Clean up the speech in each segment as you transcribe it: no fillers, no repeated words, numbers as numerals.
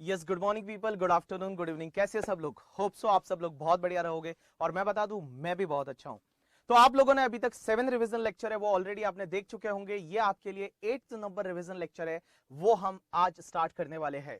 Yes, good morning people, good afternoon, good evening. कैसे सब लोग? होप सो आप सब लोग बहुत बढ़िया रहोगे। और मैं बता दूं, मैं भी बहुत अच्छा हूं। तो आप लोगों ने अभी तक 7 रिवीजन लेक्चर है वो ऑलरेडी आपने देख चुके होंगे। ये आपके लिए 8th नंबर रिवीजन लेक्चर है, वो हम आज स्टार्ट करने वाले हैं।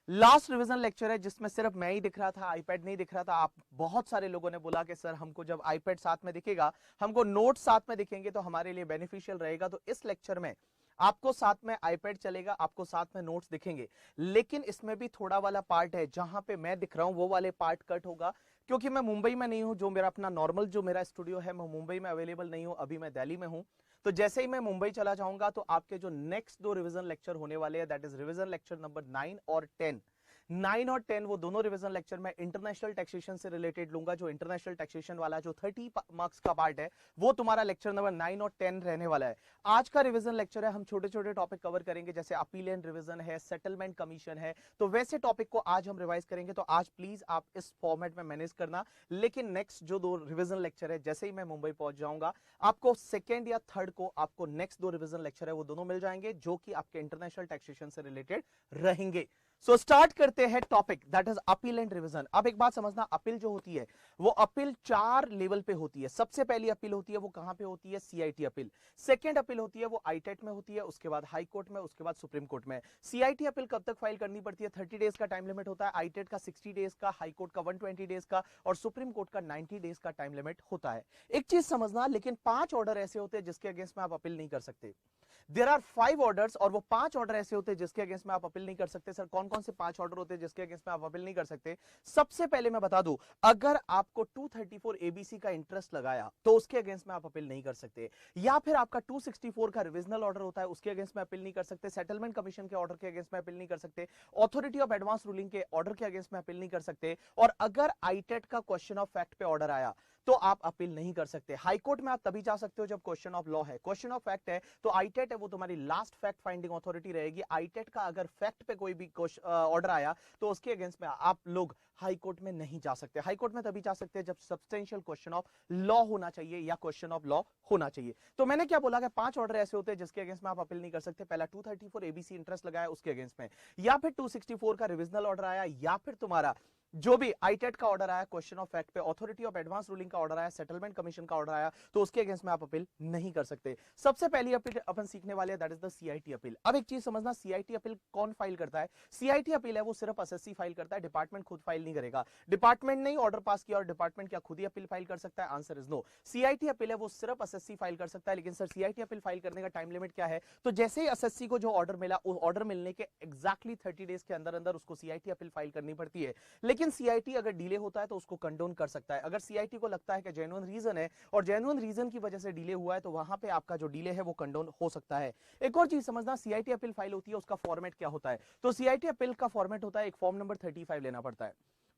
लास्ट रिवीजन लेक्चर है जिसमें सिर्फ मैं ही दिख रहा था, आईपैड नहीं दिख रहा था। आप बहुत सारे लोगों ने बोला कि सर हमको जब आईपैड साथ में दिखेगा, हमको नोट साथ में दिखेंगे तो हमारे लिए बेनिफिशियल रहेगा। तो इस लेक्चर में आपको साथ में आईपैड चलेगा, आपको साथ में नोट्स दिखेंगे, लेकिन इसमें भी थोड़ा वाला पार्ट है जहां पे मैं दिख रहा हूं वो वाले पार्ट कट होगा, क्योंकि मैं मुंबई में नहीं हूं। जो मेरा अपना नॉर्मल जो मेरा स्टूडियो है, मैं मुंबई में अवेलेबल नहीं हूं, अभी मैं दिल्ली में हूं। तो जैसे ही मैं मुंबई चला जाऊंगा तो आपके जो नेक्स्ट 2 रिवीजन लेक्चर होने वाले हैं, that is revision lecture number 9 और 10। 9 और 10 वो दोनों रिवीजन लेक्चर में इंटरनेशनल टैक्सेशन से रिलेटेड लूंगा। जो इंटरनेशनल टैक्सेशन वाला जो 30 मार्क्स का पार्ट है, वो तुम्हारा लेक्चर नंबर 9 और 10 रहने वाला है। आज का रिवीजन लेक्चर है, हम छोटे छोटे टॉपिक कवर करेंगे, जैसे अपील एंड रिवीजन है, सेटलमेंट कमीशन है। तो वैसे टॉपिक को आज हम रिवाइज करेंगे। तो आज प्लीज आप इस फॉर्मेट में मैनेज करना। लेकिन नेक्स्ट जो 2 रिवीजन लेक्चर है, जैसे ही मैं मुंबई पहुंच जाऊंगा, आपको सेकेंड या थर्ड को आपको नेक्स्ट 2 रिवीजन लेक्चर है वो दोनों मिल जाएंगे, जो कि आपके इंटरनेशनल टैक्सेशन से रिलेटेड रहेंगे। सो स्टार्ट करते हैं topic, that is appeal and revision. अब एक बात समझना, अपील जो होती है वो अपील 4 लेवल पे होती है। सबसे पहली अपील होती है वो कहां पे होती है? CIT appeal. सेकंड अपील होती है वो आईटेट में होती है, उसके बाद हाई कोर्ट में, उसके बाद सुप्रीम कोर्ट में। सीआईटी अपील कब तक फाइल करनी पड़ती है? 30 डेज का टाइम लिमिट होता है। आईटेट का 60 डेज का, हाई कोर्ट का 120 डेज का और सुप्रीम कोर्ट का 90 डेज का टाइम लिमिट होता है। एक चीज समझना, लेकिन 5 ऑर्डर ऐसे होते हैं जिसके अगेंस्ट में आप अपील नहीं कर सकते। देयर आर 5 ऑर्डर्स, और वो 5 ऑर्डर ऐसे होते हैं जिसके अगेंस्ट में आप अपील नहीं कर सकते। सर कौन कौन से 5 ऑर्डर होते हैं जिसके अगेंस्ट में आप अपील नहीं कर सकते? सबसे पहले मैं बता दूं, अगर आपको 234 एबीसी का इंटरेस्ट लगाया तो उसके अगेंस्ट में आप अपील नहीं कर सकते। या फिर आपका 264 का रिविजनल ऑर्डर होता है, उसके अगेंस्ट में अपील नहीं कर सकते। सेटलमेंट कमीशन के ऑर्डर के अगेंस्ट में अपील नहीं कर सकते। अथॉरिटी ऑफ एडवांस रूलिंग के ऑर्डर के अगेंस्ट में अपील नहीं कर सकते। और अगर आईटेट का क्वेश्चन ऑफ फैक्ट पे ऑर्डर आया तो आप अपील नहीं कर सकते। हाई कोर्ट में आप तभी जा सकते हो जब क्वेश्चन ऑफ लॉ है। क्वेश्चन ऑफ फैक्ट है तो आईटेट है वो तुम्हारी लास्ट फैक्ट फाइंडिंग अथॉरिटी रहेगी। आईटेट का अगर फैक्ट पे कोई भी ऑर्डर आया तो उसके अगेंस्ट में आप लोग हाई कोर्ट में नहीं जा सकते। हाई कोर्ट में तभी जा सकते हैं जब सब्सटेंशियल क्वेश्चन ऑफ लॉ होना चाहिए या क्वेश्चन ऑफ लॉ होना चाहिए। तो मैंने क्या बोला कि 5 ऑर्डर ऐसे होते हैं जिसके अगेंस्ट में आप अपील नहीं कर सकते। पहला 234 एबीसी इंटरेस्ट लगाया उसके अगेंस्ट में, या फिर 264 का रिविजनल ऑर्डर आया, या फिर तुम्हारा जो भी आईटेट का ऑर्डर आया, क्वेश्चन ऑफ फैक्ट पे, अथॉरिटी ऑफ एडवांस रूलिंग का ऑर्डर आया, सेटलमेंट कमीशन का ऑर्डर आया, तो उसके अगेंस्ट में आप अपील नहीं कर सकते। सबसे पहली अपील अपन सीखने वाले हैं, that is the CIT appeal. अब एक चीज समझना, सीआईटी अपील कौन फाइल करता है? सीआईटी अपील है वो सिर्फ एसएससी फाइल करता है, डिपार्टमेंट खुद फाइल नहीं करेगा। डिपार्टमेंट ने ऑर्डर पास किया और डिपार्टमेंट क्या खुद ही अपील फाइल कर सकता है? Answer is no. CIT appeal है वो सिर्फ एसएससी फाइल कर सकता है। लेकिन सर सीआईटी अपील फाइल करने का टाइम लिमिट क्या है? तो जैसे ही एसएससी को जो ऑर्डर मिला, उस ऑर्डर मिलने के एग्जैक्टली 30 डेज के अंदर अंदर उसको सीआईटी अपील फाइल करनी पड़ती है। लेकिन सीआईटी अगर डिले होता है तो उसको कंडोन कर सकता है। अगर सीआईटी को लगता है कि जेन्युइन रीजन है और जेन्युइन रीजन की वजह से डिले हुआ है तो वहां पे आपका जो डिले है वो कंडोन हो सकता है। एक और चीज समझना, सीआईटी अपील फाइल होती है, उसका फॉर्मेट क्या होता है? तो सीआईटी अपील का फॉर्मेट होता है, एक फॉर्म नंबर 35 लेना पड़ता है।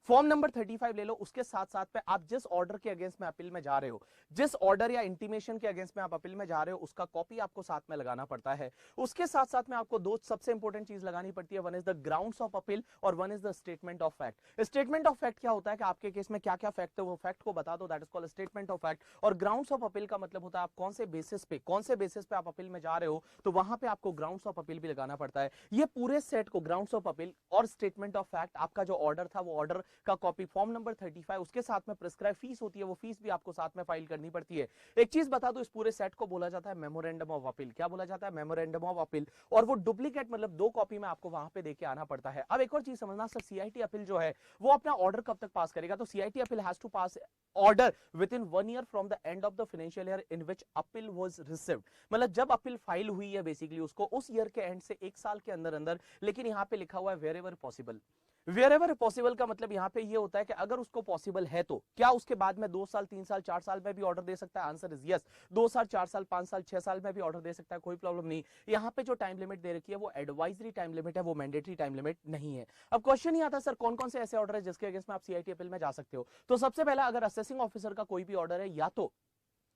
फॉर्म नंबर 35 ले लो, उसके साथ साथ पे आप जिस ऑर्डर के अगेंस्ट में अपील में जा रहे हो, जिस ऑर्डर या इंटीमेशन के अगेंस्ट में आप अपील में जा रहे हो, उसका कॉपी आपको साथ में लगाना पड़ता है। उसके साथ साथ में आपको 2 सबसे इंपॉर्टेंट चीज लगानी पड़ती है, one is the grounds of appeal और one is the statement of fact. Statement of fact क्या होता है कि आपके केस में क्या क्या फैक्ट है वो फैक्ट को बता दो, that is called statement of fact. और ग्राउंड्स ऑफ अपील का मतलब होता है आप कौन से बेसिस पे आप अपील में जा रहे हो, तो वहां पे आपको ग्राउंड्स ऑफ अपील भी लगाना पड़ता है। ये पूरे सेट को, ग्राउंड्स ऑफ अपील और स्टेटमेंट ऑफ फैक्ट, आपका जो ऑर्डर था वो ऑर्डर का कॉपी, फॉर्म नंबर 35, उसके साथ में प्रिस्क्राइब फीस होती है, वो फीस भी आपको साथ में फाइल करनी पड़ती है। एक चीज बता दो, इस पूरे सेट को बोला जाता है मेमोरेंडम ऑफ अपील। क्या बोला जाता है? Memorandum of appeal. और वो डुप्लीकेट मतलब 2 कॉपी में आपको वहां पे देके आना पड़ता है। अब एक और चीज समझना, सर सीआईटी अपील जो है वो अपना ऑर्डर कब तक पास करेगा? तो CIT appeal has to pass order within 1 year from the end of the financial year in which appeal was received. मतलब जब अपील फाइल हुई है बेसिकली उसको उस ईयर के एंड से 1 साल के अंदर अंदर। लेकिन यहां पे लिखा हुआ है wherever possible. Wherever possible का मतलब यहां पे ये होता है कि अगर उसको पॉसिबल है तो क्या उसके बाद में 2 साल 3 साल 4 साल में भी ऑर्डर दे सकता है? Answer is yes. 2 साल 4 साल 5 साल 6 साल में भी ऑर्डर दे सकता है, कोई प्रॉब्लम नहीं। यहां पे जो टाइम लिमिट दे रखी है वो एडवाइजरी टाइम लिमिट है, वो मैंडेटरी टाइम लिमिट नहीं है। अब क्वेश्चन ही आता है, सर कौन कौन से ऐसे ऑर्डर है जिसके अगेंस्ट में आप सीआईटी अपील में जा सकते हो? तो सबसे पहला, अगर असेसिंग ऑफिसर का कोई भी ऑर्डर है, या तो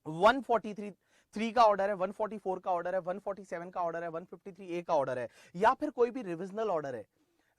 143 का ऑर्डर है, 144 का ऑर्डर है, 147 का ऑर्डर है, 153A का ऑर्डर है, या फिर कोई भी रिविजनल ऑर्डर है।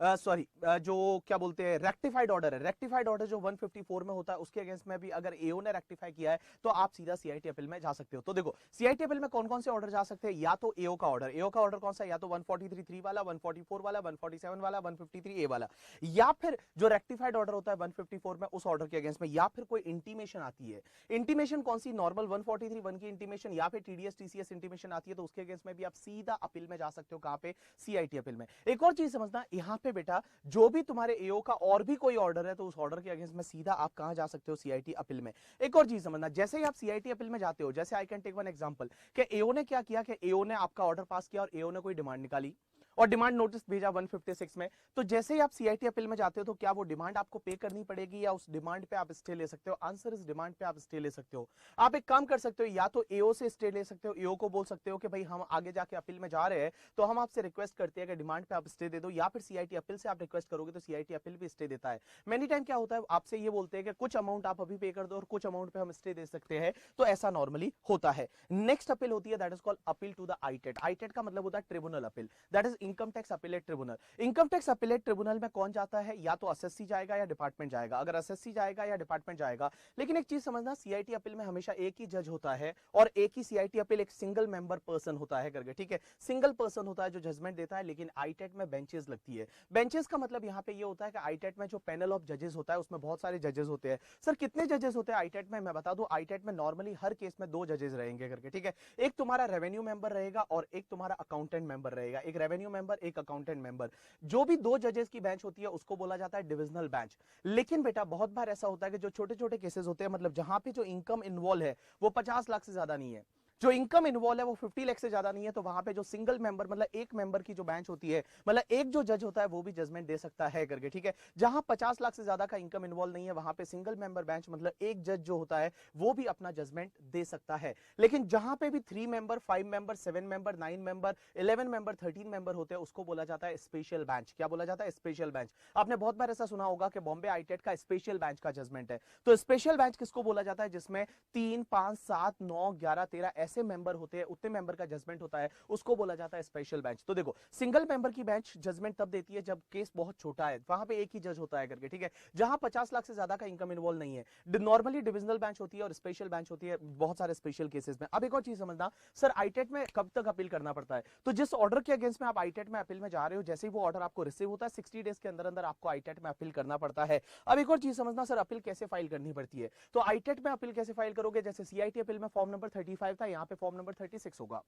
सॉरी जो क्या बोलते हैं रेक्टिफाइड ऑर्डर है, रेक्टिफाइड ऑर्डर जो 154 में होता है उसके अगेंस्ट में भी अगर एओ ने रेक्टिफाई किया है तो आप सीधा सीआईटी अपील में जा सकते हो। तो देखो सीआईटी अपील में कौन कौन से ऑर्डर जा सकते हैं, या तो एओ का ऑर्डर, एओ का ऑर्डर कौन सा, या तो 143(3) वाला, 144 वाला, 147 वाला, 153 ए वाला, या फिर जो रेक्टिफाइड ऑर्डर होता है 154 में उस ऑर्डर के अगेंस्ट में, या फिर कोई इंटीमेशन आती है। इंटीमेशन कौन सी, नॉर्मल 143(1) की इंटीमेशन या फिर टीडीएस टीसीएस इंटीमेशन आती है तो उसके अगेंस्ट में भी आप सीधा अपील में जा सकते हो। कहां पे, सीआईटी अपील में। एक और चीज समझना यहां पे बेटा, जो भी तुम्हारे एओ का और भी कोई ऑर्डर है तो उस ऑर्डर के अगेंस्ट में सीधा आप कहां जा सकते हो, सीआईटी अपील में। एक और चीज समझना, जैसे ही आप सीआईटी अपील में जाते हो, जैसे I can take one example कि एओ ने क्या किया कि एओ ने आपका ऑर्डर पास किया और एओ ने कोई डिमांड निकाली और डिमांड नोटिस भेजा 156 में, तो जैसे ही आप सीआईटी अपील में जाते हो तो क्या वो डिमांड आपको पे करनी पड़ेगी या उस डिमांड पे आप स्टे ले सकते हो? आंसर इस डिमांड पे आप स्टे ले सकते हो। आप एक काम कर सकते हो, या तो एओ से स्टे ले सकते हो, एओ को बोल सकते हो कि भाई हम आगे जाके अपील में जा रहे हैं तो हम आपसे रिक्वेस्ट करते हैं कि डिमांड पे आप स्टे दे दो, या फिर सीआईटी अपील से आप रिक्वेस्ट करोगे तो सीआईटी अपील भी स्टे देता है। मेनी टाइम क्या होता है, आपसे ये बोलते हैं कि कुछ अमाउंट आप अभी पे कर दो और कुछ अमाउंट पे हम स्टे दे सकते हैं, तो ऐसा नॉर्मली होता है। नेक्स्ट अपील होती है that is called appeal to the ITAT. ITAT का मतलब होता है tribunal appeal, that is income tax appellate tribunal. Income tax appellate tribunal में कौन जाता है, या तो एसएससी जाएगा या डिपार्टमेंट जाएगा। अगर एसएससी जाएगा या डिपार्टमेंट जाएगा, लेकिन एक चीज समझना, सीआईटी अपील में हमेशा एक ही जज होता है और एक ही सीआईटी अपील, एक सिंगल मेंबर पर्सन होता है करके, ठीक है, सिंगल पर्सन होता है जो जजमेंट देता है। लेकिन आईटेट में बेंचेस लगती है। बेंचेस का मतलब यहां पे ये होता है कि आईटेट में जो पैनल ऑफ जजेस होता है उसमें बहुत सारे जजेस होते हैं। सर कितने जजेस होते हैं आईटेट में, मैं बता दूं, आईटेट में नॉर्मली हर केस में 2 जजेस रहेंगे करके, ठीक है। एक तुम्हारा रेवेन्यू मेंबर रहेगा और एक तुम्हारा अकाउंटेंट मेंबर रहेगा। एक रेवेन्यू मेंबर, एक अकाउंटेंट मेंबर। जो भी 2 जजेस की बेंच होती है उसको बोला जाता है डिविजनल बेंच। लेकिन बेटा बहुत बार ऐसा होता है कि जो छोटे छोटे केसेस होते हैं, मतलब जहां पे जो इनकम इन्वॉल्व है वो 50 लाख से ज्यादा नहीं है, जो इनकम इन्वॉल्व है वो 50 लाख से ज्यादा नहीं है, तो वहां पे जो सिंगल मेंबर, मतलब एक मेंबर की जो बेंच होती है, मतलब एक जो जज होता है वो भी जजमेंट दे सकता है करके, ठीक है। जहां 50 लाख से ज्यादा का इनकम इन्वॉल्व नहीं है वहां पे सिंगल मेंबर बेंच, मतलब एक जज जो होता है वो भी अपना जजमेंट दे सकता है। लेकिन जहां पे भी 3 member, 5 member, 7 member, 9 member, 11 member, 13 member होते हैं उसको बोला जाता है स्पेशल बेंच। क्या बोला जाता है, स्पेशल बेंच। आपने बहुत बार ऐसा सुना होगा कि बॉम्बे आईटेट का स्पेशल बेंच का जजमेंट है। तो स्पेशल बेंच किसको बोला जाता है, जिसमें 3, 5, 7, 9, 11, 13 ऐसे मेंबर होते हैं, उतने मेंबर का जजमेंट होता है, उसको बोला जाता है स्पेशल बेंच। तो देखो सिंगल मेंबर की बेंच जजमेंट तब देती है जब केस बहुत छोटा है, वहां पे एक ही जज होता है करके, ठीक है। जहां 50 लाख से ज्यादा का इनकम इन्वॉल्व नहीं है, नॉर्मली डिविजनल बेंच होती है और स्पेशल बेंच होती है बहुत सारे स्पेशल केसेस में। अब एक और चीज समझना, सर आईटेट में कब तक अपील करना पड़ता है, तो जिस ऑर्डर के अगेंस्ट में आप आईटेट में अपील में जा रहे हो, जैसे ही वो ऑर्डर आपको रिसीव होता है 60 डेज के अंदर अंदर आपको आईटेट में अपील करना पड़ता है। अब एक और चीज समझना, सर अपील कैसे फाइल करनी पड़ती है, तो आईटेट में अपील कैसे फाइल करोगे, जैसे सीआईटी अपील में फॉर्म नंबर 35 था, यहाँ पे फॉर्म नंबर 36 होगा।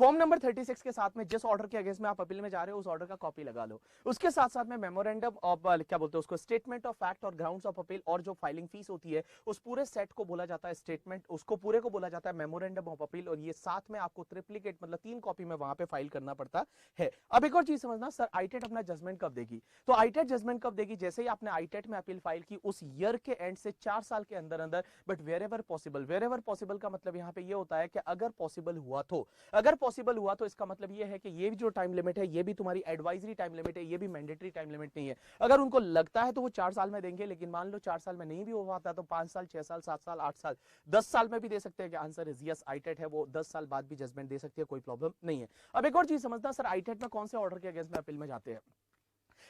फॉर्म नंबर 36 के साथ में जिस ऑर्डर के अगेंस्ट में आप अपील में जा रहे हो उस ऑर्डर का कॉपी लगा लो। उसके साथ साथ में मेमोरेंडम ऑफ, क्या बोलते हैं उसको, स्टेटमेंट ऑफ फैक्ट और ग्राउंड्स ऑफ अपील, और जो फाइलिंग फीस होती है उस पूरे सेट को बोला जाता है स्टेटमेंट, उसको पूरे को बोला जाता है मेमोरेंडम ऑफ अपील, और ये साथ में आपको ट्रिप्लिकेट मतलब 3 कॉपी में वहां पे फाइल करना पड़ता है। अब एक और चीज समझना, सर आईटेट अपना जजमेंट कब देगी, तो आईटेट जजमेंट कब देगी, जैसे ही आपने आईटेट में अपील फाइल की उस ईयर के एंड से 4 साल के अंदर अंदर, but wherever possible, wherever possible का मतलब यहाँ पे ये होता है कि अगर पॉसिबल हुआ तो, अगर पॉसिबल हुआ तो इसका मतलब ये है कि ये भी जो टाइम लिमिट है ये भी तुम्हारी एडवाइजरी टाइम लिमिट है, ये भी मैंडेटरी टाइम लिमिट नहीं है। अगर उनको लगता है तो वो 4 साल में देंगे, लेकिन मान लो 4 साल में नहीं भी हो पाता तो 5 साल, 6 साल, 7 साल, 8 साल, 10 साल में भी दे सकते हैं कि आंसर इज यस, आईटेट है वो 10 साल बाद भी जजमेंट दे सकती है, कोई प्रॉब्लम नहीं है। अब एक और चीज समझना, सर आईटेट में कौन से ऑर्डर के अगेंस्ट में अपील में जाते हैं,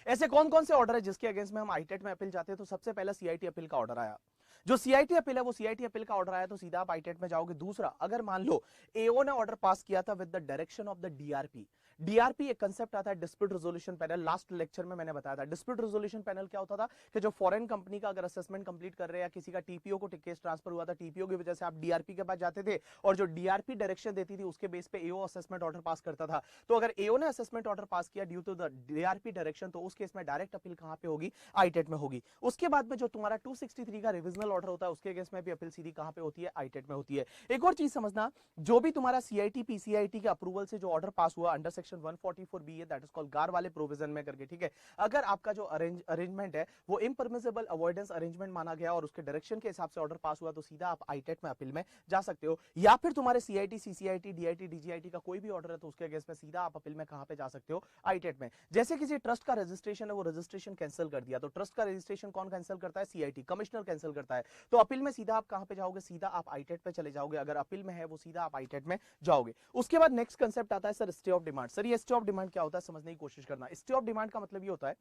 ऐसे कौन कौन से ऑर्डर है जिसके अगेंस्ट में हम आईटेट में अपील जाते हैं, तो सबसे पहला सीआईटी अपील का ऑर्डर आया, जो सीआईटी अपील है वो सीआईटी अपील का ऑर्डर आया तो सीधा आप आईटेट में जाओगे। दूसरा, अगर मान लो एओ ने ऑर्डर पास किया था with the direction of the DRP, DRP एक कंसेप्ट आता है dispute resolution panel, last lecture में मैंने बताया था। डिस्प्यूट रेजोल्यूशन पैनल क्या होता था कि जो फॉरेन कंपनी का अगर असेसमेंट कंप्लीट कर रहे हैं या किसी का टीपीओ को केस ट्रांसफर हुआ था, टीपीओ की वजह से आप डीआरपी के पास जाते थे और जो डीआरपी डायरेक्शन देती थी उसके बेस पे एओ असेसमेंट ऑर्डर पास करता था। तो अगर एओ ने असेसमेंट ऑर्डर पास किया due to the DRP direction, तो उस केस में डायरेक्ट अपील कहां पे होगी, आईटेट में होगी। उसके बाद में जो तुम्हारा 263 का रिविजनल ऑर्डर होता है उसके अगेंस्ट में भी अपील सीधी कहां पे होती है, आईटेट में होती है। एक और चीज समझना, जो भी तुम्हारा सीआईटी पीसीआईटी के अप्रूवल से जो ऑर्डर पास हुआ अंडर सेक्शन 144 बी है, दैट इज कॉल्ड गार वाले प्रोविजन में करके, ठीक है, अगर आपका जो अरेंजमेंट है वो इम्परमिसिबल अवॉइडेंस अरेंजमेंट माना गया और उसके डायरेक्शन के हिसाब से ऑर्डर पास हुआ तो सीधा आप आईटेट में अपील में जा सकते हो। या फिर तुम्हारे सीआईटी सीसीआईटी डीआईटी डीजीआईटी का कोई भी ऑर्डर है तो उसके अगेंस्ट में सीधा आप अपील में कहां पे जा सकते हो, आईटेट में। जैसे किसी ट्रस्ट का रजिस्ट्रेशन है वो रजिस्ट्रेशन कैंसिल कर दिया, तो ट्रस्ट का रजिस्ट्रेशन कौन कैंसिल करता है, सीआईटी, कमिश्नर कैंसिल करता है। तो अपील में सीधा आप कहां पे जाओगे, सीधा आप आईटेट पे चले जाओगे। अगर अपील में है वो सीधा आप आईटेट में जाओगे। उसके बाद नेक्स्ट कंसेप्ट आता है sir stay of demand. Sir ये स्टे ऑफ डिमांड क्या होता है समझने की कोशिश करना। स्टे ऑफ डिमांड का मतलब ये होता है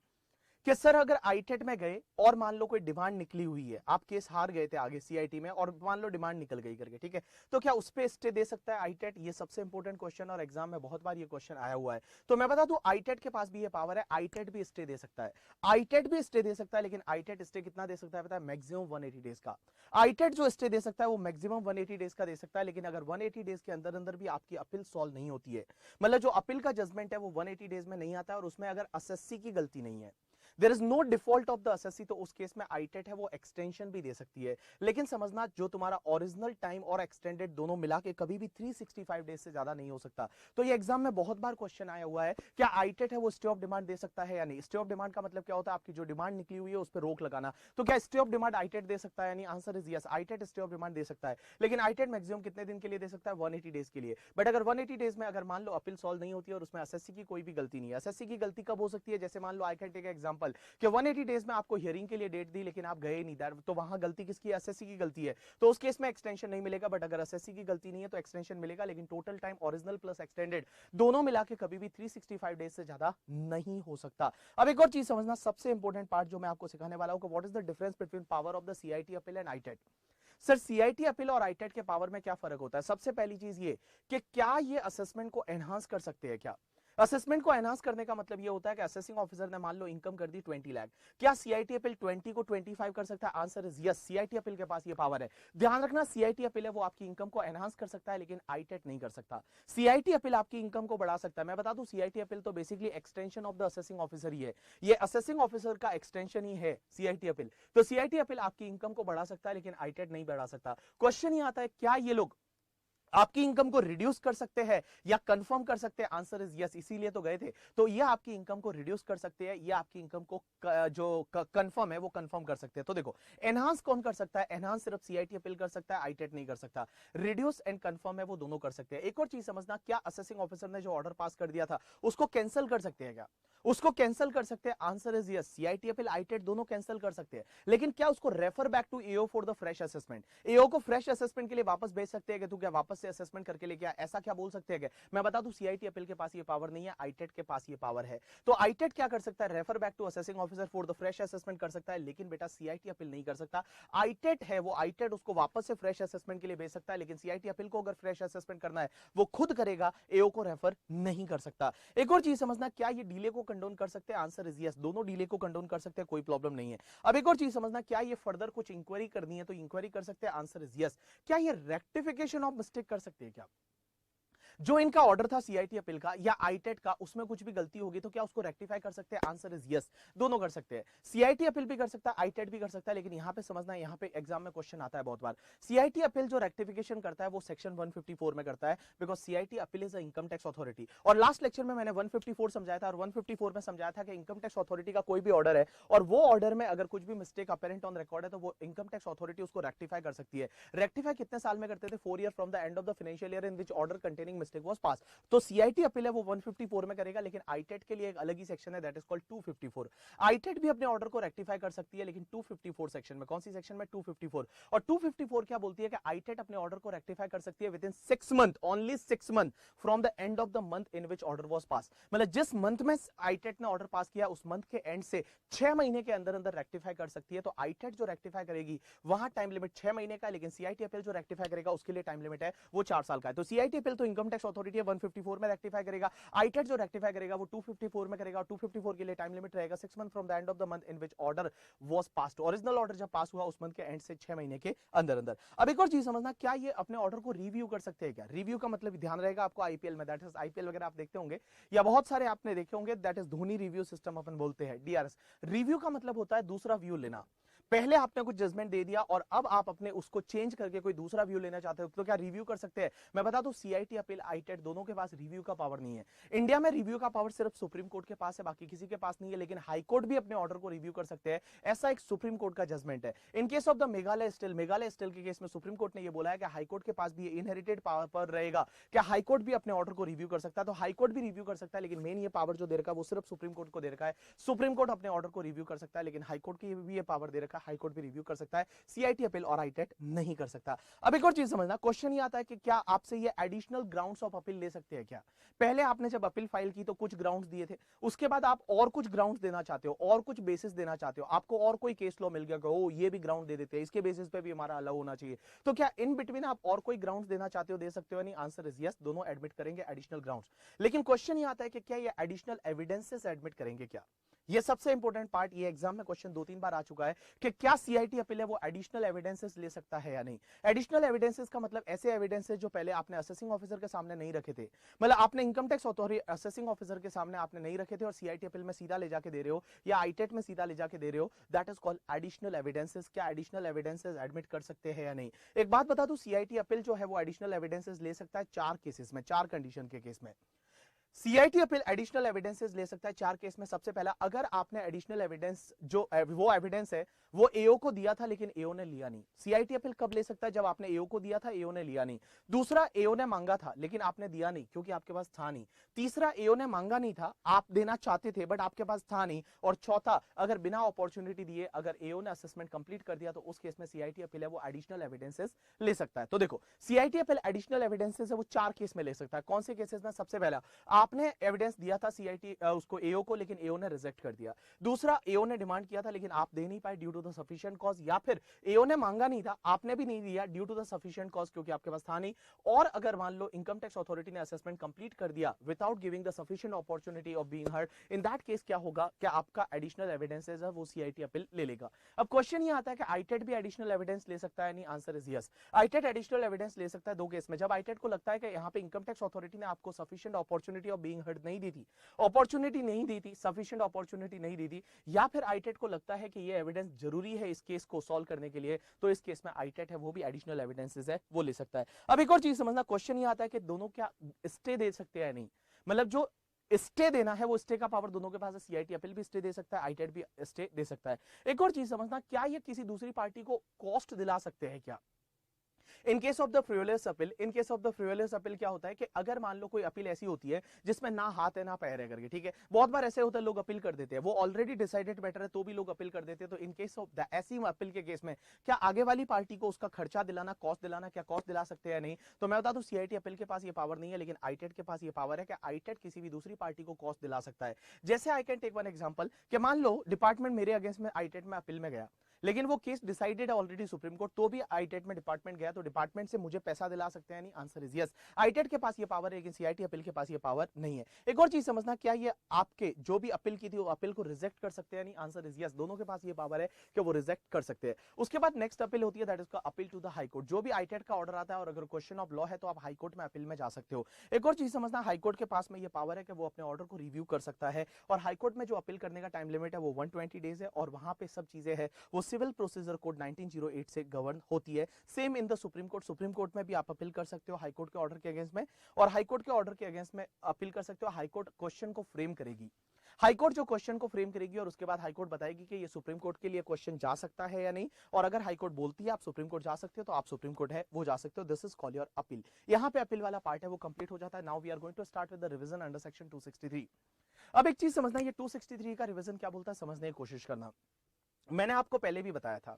कि सर अगर आईटेट में गए और मान लो कोई डिमांड निकली हुई है, आप केस हार गए थे आगे सीआईटी में और मान लो डिमांड निकल गई करके, ठीक है, तो क्या उस पे स्टे दे सकता है आईटेट? ये सबसे इंपॉर्टेंट क्वेश्चन और एग्जाम में बहुत बार ये क्वेश्चन आया हुआ है। तो मैं बता दूं आईटेट के पास भी ये पावर है, आईटेट भी स्टे दे सकता है। आईटेट भी स्टे दे सकता है, लेकिन आईटेट स्टे कितना दे सकता है पता है? मैक्सिमम 180 डेज का। आईटेट जो स्टे दे सकता है वो मैक्सिमम 180 डेज का दे सकता है, लेकिन अगर 180 डेज के अंदर अंदर भी आपकी अपील सॉल्व नहीं होती है, मतलब जो अपील का जजमेंट है वो 180 डेज में नहीं आता है और उसमें अगर एसएससी की गलती नहीं है, there is no default of the SSC, तो उस केस में आईटेट है वो एक्सटेंशन भी दे सकती है। लेकिन समझना जो तुम्हारा ओरिजिनल टाइम और एक्सटेंडेड दोनों मिला के कभी भी 365 डेज से ज्यादा नहीं हो सकता। तो ये एग्जाम में बहुत बार क्वेश्चन आया हुआ है, क्या आईटेट है वो स्टे ऑफ डिमांड दे सकता है या नहीं? स्टे ऑफ डिमांड का मतलब क्या होता है? आपकी जो डिमांड निकली हुई है उस पर रोक लगाना। तो क्या स्टे ऑफ डिमांड आईटेट दे सकता है? नहीं, answer is yes, ITAT stay of demand दे सकता है। लेकिन आईटेट मैक्सिमम कितने दिन के लिए दे सकता है? 180 डेज के लिए। बट अगर 180 डेज में अगर मान लो अपील सॉल्व नहीं होती है और उसमें एसएससी की कोई भी गलती नहीं है, एसएससी की गलती कब हो सकती है? जैसे मान लो आई कैन टेक एग्जांपल कि 180 डेज में आपको हियरिंग के लिए डेट दी लेकिन आप गए नहीं, तो वहां गलती किसकी? एसएससी की गलती है, तो उस केस में एक्सटेंशन नहीं मिलेगा। बट अगर एसएससी की गलती नहीं है तो एक्सटेंशन मिलेगा, लेकिन total time original plus extended दोनों मिला के कभी भी 365 डेज से ज्यादा नहीं हो सकता। अब एक और चीज समझना, सबसे इंपॉर्टेंट पार्ट जो मैं आपको सिखाने वाला हूं, what is the difference between power of the CIT appeal and ITAT. Sir CIT appeal और आईटेट के पावर में क्या फर्क होता है? सबसे पहली चीज ये कि क्या ये असेसमेंट को एनहांस कर सकते हैं क्या? असेसमेंट को एनहांस करने का मतलब ये होता है कि असेसिंग ऑफिसर ने मान लो इनकम कर दी 20 लाख, क्या सीआईटी अपील 20 को 25 कर सकता है? Answer is yes, CIT appeal के पास ये पावर है। ध्यान रखना, सीआईटी अपील है वो आपकी इनकम को एनहांस कर सकता है, लेकिन आईटेट नहीं कर सकता। सीआईटी अपील आपकी इनकम को बढ़ा सकता है। मैं बता दूं सीआईटी अपील तो basically extension of the assessing officer ही है, ये असेसिंग ऑफिसर का एक्सटेंशन ही है सीआईटी अपील। तो सीआईटी अपील आपकी इनकम को बढ़ा सकता है, लेकिन आईटेट नहीं बढ़ा सकता। क्वेश्चन ये आता है क्या ये लोग आपकी इनकम को रिड्यूस कर सकते हैं या कंफर्म कर सकते हैं? आंसर इज यस, इसीलिए तो गए थे। तो ये आपकी इनकम को रिड्यूस कर सकते हैं, ये आपकी इनकम को जो कंफर्म है वो कंफर्म कर सकते हैं। तो देखो, एनहांस कौन कर सकता है? एनहांस सिर्फ सीआईटी अपील कर सकता है, आईटेट नहीं कर सकता। रिड्यूस एंड कंफर्म है वो दोनों कर सकते हैं। एक और चीज समझना, क्या असेसिंग ऑफिसर ने जो ऑर्डर पास कर दिया था उसको कैंसिल कर सकते हैं क्या? उसको कैंसिल कर सकते हैं, answer is yes, CIT appeal ITAT दोनों कैंसिल कर सकते हैं। लेकिन क्या उसको refer back to AO for the fresh assessment? AO को फ्रेश असेसमेंट के लिए वापस भेज सकते हैं कि तू क्या वापस से असेसमेंट करके लेके आ, ऐसा क्या बोल सकते हैं क्या? मैं बता दूं सीआईटी अपील के पास ये पावर नहीं है, आईटेट के पास ये पावर है। तो आईटेट क्या कर सकता है? Refer back to assessing officer for the fresh assessment कर सकता है, लेकिन बेटा सीआईटी अपील नहीं कर सकता। आईटेट है वो, आईटेट उसको वापस से फ्रेश असेसमेंट के लिए भेज सकता है, लेकिन सीआईटी अपील को अगर फ्रेश असेसमेंट करना है वो खुद करेगा, एओ को रेफर नहीं कर सकता। एक और चीज समझना, क्या ये डिले को कंडोन कर सकते हैं? आंसर इज यस, दोनों डिले को कंडोन कर सकते हैं, कोई प्रॉब्लम नहीं है। अब एक और चीज समझना, क्या ये फर्दर कुछ इंक्वायरी करनी है तो इंक्वायरी कर सकते हैं? Answer is yes. क्या ये रेक्टिफिकेशन ऑफ मिस्टेक कर सकते हैं क्या? जो इनका ऑर्डर था सीआईटी अपील का या आईटेट का, उसमें कुछ भी गलती होगी तो क्या उसको रेक्टिफाई कर सकते हैं? आंसर इज यस, दोनों कर सकते हैं। सीआईटी अपील भी कर सकता है, आईटेट भी कर सकता है, लेकिन यहां पे समझना है, यहां पे एग्जाम में क्वेश्चन आता है बहुत बार, सीआईटी अपील जो रेक्टिफिकेशन करता है वो सेक्शन 154 में करता है, because CIT appeal is a income tax authority. और लास्ट लेक्चर में मैंने 154 समझाया था, और 154 में समझाया था कि इनकम टैक्स अथॉरिटी का कोई भी ऑर्डर है और वो ऑर्डर में अगर कुछ भी मिस्टेक अपेरेंट ऑन रिकॉर्ड है तो वो इनकम टैक्स अथॉरिटी उसको रेक्टिफाई कर सकती है। रेक्टिफाई कितने साल में करते थे? 4 year from the end of the financial year in which order containing mistake was pass. तो सीआईटी अपील है वो 154 में करेगा, लेकिन आईटेट के लिए एक अलग ही सेक्शन है, दैट इज कॉल्ड 254। आईटेट भी अपने ऑर्डर को रेक्टिफाई कर सकती है, लेकिन 254 सेक्शन में। कौन सी सेक्शन में? 254। और 254 क्या बोलती है कि आईटेट अपने ऑर्डर को रेक्टिफाई कर सकती है within 6 month, only 6 month from the end of the month in which order was pass. मतलब जिस मंथ में आईटेट ने ऑर्डर पास किया उस मंथ के एंड से 6 महीने के अंदर अंदर रेक्टिफाई कर सकती है। तो आईटेट जो रेक्टिफाई करेगी वहां टाइम लिमिट 6 महीने का, लेकिन सीआईटी अपील जो रेक्टिफाई करेगा उसके लिए टाइम लिमिट है वो 4 साल का है। तो सीआईटी अपील तो इनकम टैक्स अथॉरिटी है, 154 में रेक्टिफाई करेगा। आईटेट जो रेक्टिफाई करेगा वो 254 में करेगा, और 254 के लिए टाइम लिमिट रहेगा 6 month from the end of the month in which order was passed. Original order जब पास हुआ उस मंथ के एंड से 6 महीने के अंदर अंदर। अब एक और चीज समझना, क्या ये अपने ऑर्डर को रिव्यू कर सकते हैं क्या? रिव्यू का मतलब ध्यान रहेगा आपको आईपीएल में, दैट इज आईपीएल वगैरह आप देखते होंगे या बहुत सारे आपने देखे होंगे, that is Dhoni review system अपन बोलते हैं, डीआरएस। रिव्यू का मतलब होता है दूसरा व्यू लेना। पहले आपने कुछ जजमेंट दे दिया और अब आप अपने उसको चेंज करके कोई दूसरा व्यू लेना चाहते हो, तो क्या रिव्यू कर सकते हैं? मैं बता दूं सीआईटी अपील आईटेट दोनों के पास रिव्यू का पावर नहीं है। इंडिया में रिव्यू का पावर सिर्फ सुप्रीम कोर्ट के पास है, बाकी किसी के पास नहीं है, लेकिन हाई कोर्ट भी अपने ऑर्डर को रिव्यू कर सकते हैं, ऐसा एक सुप्रीम कोर्ट का जजमेंट है। In case of the Meghalaya steel के केस में सुप्रीम कोर्ट ने यह बोला है कि हाई कोर्ट के पास भी इनहेरिटेड पावर रहेगा, क्या हाई कोर्ट भी अपने ऑर्डर को रिव्यू कर सकता है? तो हाई कोर्ट भी रिव्यू कर सकता है, लेकिन मेन ये पावर जो दे रखा है वो सिर्फ सुप्रीम कोर्ट को दे रखा है। सुप्रीम कोर्ट अपने ऑर्डर को रिव्यू कर सकता है, लेकिन हाई कोर्ट की भी ये पावर दे रखा है, हाई कोर्ट भी रिव्यू कर सकता है, सीआईटी अपील और आईटेट नहीं कर सकता। अब एक और चीज समझना, क्वेश्चन ये आता है कि क्या आपसे ये एडिशनल ग्राउंड्स ऑफ अपील ले सकते हैं क्या? पहले आपने जब अपील फाइल की तो कुछ ग्राउंड्स दिए थे, उसके बाद आप और कुछ ग्राउंड्स देना चाहते हो, और कुछ बेसिस देना चाहते हो, आपको और कोई केस लॉ मिल गया कि ओ ये भी ग्राउंड दे देते हैं, इसके बेसिस पे भी हमारा अलाउ होना चाहिए, तो क्या इन बिटवीन आप और कोई ग्राउंड्स देना चाहते हो, दे सकते हो? नहीं, आंसर इज यस, दोनों एडमिट करेंगे एडिशनल ग्राउंड्स। लेकिन क्वेश्चन ये आता है कि क्या ये एडिशनल एविडेंसेस एडमिट करेंगे क्या? ये सबसे इंपॉर्टेंट पार्ट, ये एग्जाम में क्वेश्चन 2-3 बार आ चुका है कि क्या सीआईटी अपील है वो एडिशनल एविडेंसेस ले सकता है या नहीं। एडिशनल एविडेंसेस का मतलब ऐसे एविडेंसेस जो पहले आपने असेसिंग ऑफिसर के सामने नहीं रखे थे, मतलब आपने income tax authority assessing officer के सामने आपने नहीं रखे थे और सीआईटी अपील में सीधा ले जाके दे रहे हो या आईटेट में सीधा ले जाके दे रहे हो, that is called additional evidences. क्या एडिशनल एविडेंसेस एडमिट कर सकते हैं या नहीं? एक बात बता दूं, सीआईटी अपील जो है वो एडिशनल एविडेंसेस ले सकता है 4 केसेस में, 4 कंडीशन के केस में। सीआईटी अपील एडिशनल एविडेंसेस ले सकता है 4 केस में। सबसे पहला, अगर आपने एडिशनल एविडेंस जो वो एविडेंस है वो एओ को दिया था लेकिन एओ ने लिया नहीं, सीआईटी अपील कब ले सकता है? जब आपने एओ को दिया था, एओ ने लिया नहीं। दूसरा, एओ ने मांगा था लेकिन आपने दिया नहीं क्योंकि आपके पास था नहीं। तीसरा, एओ ने मांगा नहीं था, आप देना चाहते थे बट आपके पास था नहीं। और चौथा, अगर बिना अपॉर्चुनिटी दिए अगर एओ ने असेसमेंट कंप्लीट कर दिया तो उस केस में सीआईटी अपील है वो एडिशनल एविडेंसेस ले सकता है। तो देखो, सीआईटी अपील एडिशनल एविडेंसेस है वो 4 केस में ले सकता है। कौन से केसेस में? सबसे पहला, आपने एविडेंस दिया था सीआईटी उसको एओ को, लेकिन एओ ने रिजेक्ट कर दिया। दूसरा, एओ ने डिमांड किया था लेकिन आप दे नहीं पाए due to the sufficient cause, या फिर एओ ने मांगा नहीं था, आपने भी नहीं दिया due to the sufficient cause क्योंकि आपके पास था नहीं। और अगर मान लो इनकम टैक्स अथॉरिटी ने असेसमेंट कंप्लीट कर दिया without giving the sufficient opportunity of being heard, in that case क्या होगा? क्या आपका एडिशनल एविडेंसेस है वो सीआईटी अपील ले लेगा। अब क्वेश्चन ये आता है कि आईटेट भी एडिशनल एविडेंस ले सकता है? नहीं, answer is yes, ITAT additional evidence ले सकता है 2 केस में। जब आईटेट को लगता है कि यहाँ पे इनकम टैक्स अथॉरिटी ने आपको sufficient opportunity of being heard नहीं दी थी, अपॉर्चुनिटी नहीं दी थी, सफिशिएंट अपॉर्चुनिटी नहीं दी थी, या फिर आईटेट को लगता है कि ये एविडेंस जरूरी है इस केस को सॉल्व करने के लिए, तो इस केस में आईटेट है वो भी एडिशनल एविडेंसेस है वो ले सकता है। अब एक और चीज समझना, क्वेश्चन ये आता है कि दोनों क्या स्टे दे सकते हैं? नहीं, मतलब जो स्टे देना है वो स्टे का पावर दोनों के पास है, सीआईटी अपील भी स्टे दे सकता है, आईटेट भी स्टे दे सकता है। एक और चीज समझना, क्या ये किसी दूसरी पार्टी को कॉस्ट दिला सकते हैं क्या? इन case of the frivolous appeal, in case of the frivolous appeal क्या होता है कि अगर मान लो कोई अपील ऐसी होती है जिसमें ना हाथ है ना पैर है करके, ठीक है, बहुत बार ऐसे होता है लोग अपील कर देते हैं, वो ऑलरेडी डिसाइडेड मैटर है तो भी लोग अपील कर देते हैं। तो इन केस ऑफ द ऐसी अपील के केस में क्या आगे वाली पार्टी को उसका खर्चा दिलाना, कॉस्ट दिलाना, क्या कॉस्ट दिला सकते हैं? नहीं। तो मैं बता दूं, सीआईटी अपील के पास ये पावर नहीं है, लेकिन आईटेट के पास ये पावर है कि आईटेट किसी भी दूसरी पार्टी को कॉस्ट दिला सकता है। जैसे I can take one example कि मान लो डिपार्टमेंट मेरे अगेंस्ट में आईटेट में अपील में गया, लेकिन वो केस डिसाइडेड है ऑलरेडी सुप्रीम कोर्ट, तो भी आईटेट में डिपार्टमेंट गया तो डिपार्टमेंट से मुझे पैसा दिला सकते हैं? नहीं, आंसर इज यस, आईटेट के पास ये पावर है लेकिन सीआईटी अपील के पास ये पावर नहीं है। एक और चीज समझना, क्या ये आपके जो भी अपील की थी वो अपील को रिजेक्ट कर सकते हैं? नहीं, आंसर इज यस, दोनों के पास ये पावर है कि वो रिजेक्ट कर सकते हैं। उसके बाद नेक्स्ट अपील होती है दैट इज का appeal to the high Court. जो भी आईटेट का ऑर्डर आता है और अगर क्वेश्चन ऑफ लॉ है तो आप हाई कोर्ट में अपील में जा सकते हो। एक और चीज समझना, हाई कोर्ट के पास में ये पावर है कि वो अपने ऑर्डर को रिव्यू कर सकता है, और हाई कोर्ट में जो अपील करने का टाइम लिमिट है वो 120 डेज है, और वहां पे सब चीजें है वो सिविल प्रोसीजर कोड 1908 से गवर्न होती है। Same in the supreme court, supreme court में भी आप अपील कर सकते हो हाई कोर्ट के ऑर्डर के अगेंस्ट में, और हाई कोर्ट के ऑर्डर के अगेंस्ट में अपील कर सकते हो। हाई कोर्ट क्वेश्चन को फ्रेम करेगी, हाई कोर्ट जो क्वेश्चन को फ्रेम करेगी और उसके बाद हाई कोर्ट बताएगी कि ये सुप्रीम कोर्ट के लिए क्वेश्चन जा सकता है या नहीं, और अगर हाई कोर्ट बोलती है आप सुप्रीम कोर्ट जा सकते हो तो आप सुप्रीम कोर्ट है वो जा सकते हो। This is called your appeal. यहां पे अपील वाला पार्ट है वो कंप्लीट हो जाता है। Now we are going to start with the revision under section 263। अब एक चीज समझना, ये 263 का रिवीजन क्या बोलता है समझने की कोशिश करना। मैंने आपको पहले भी बताया था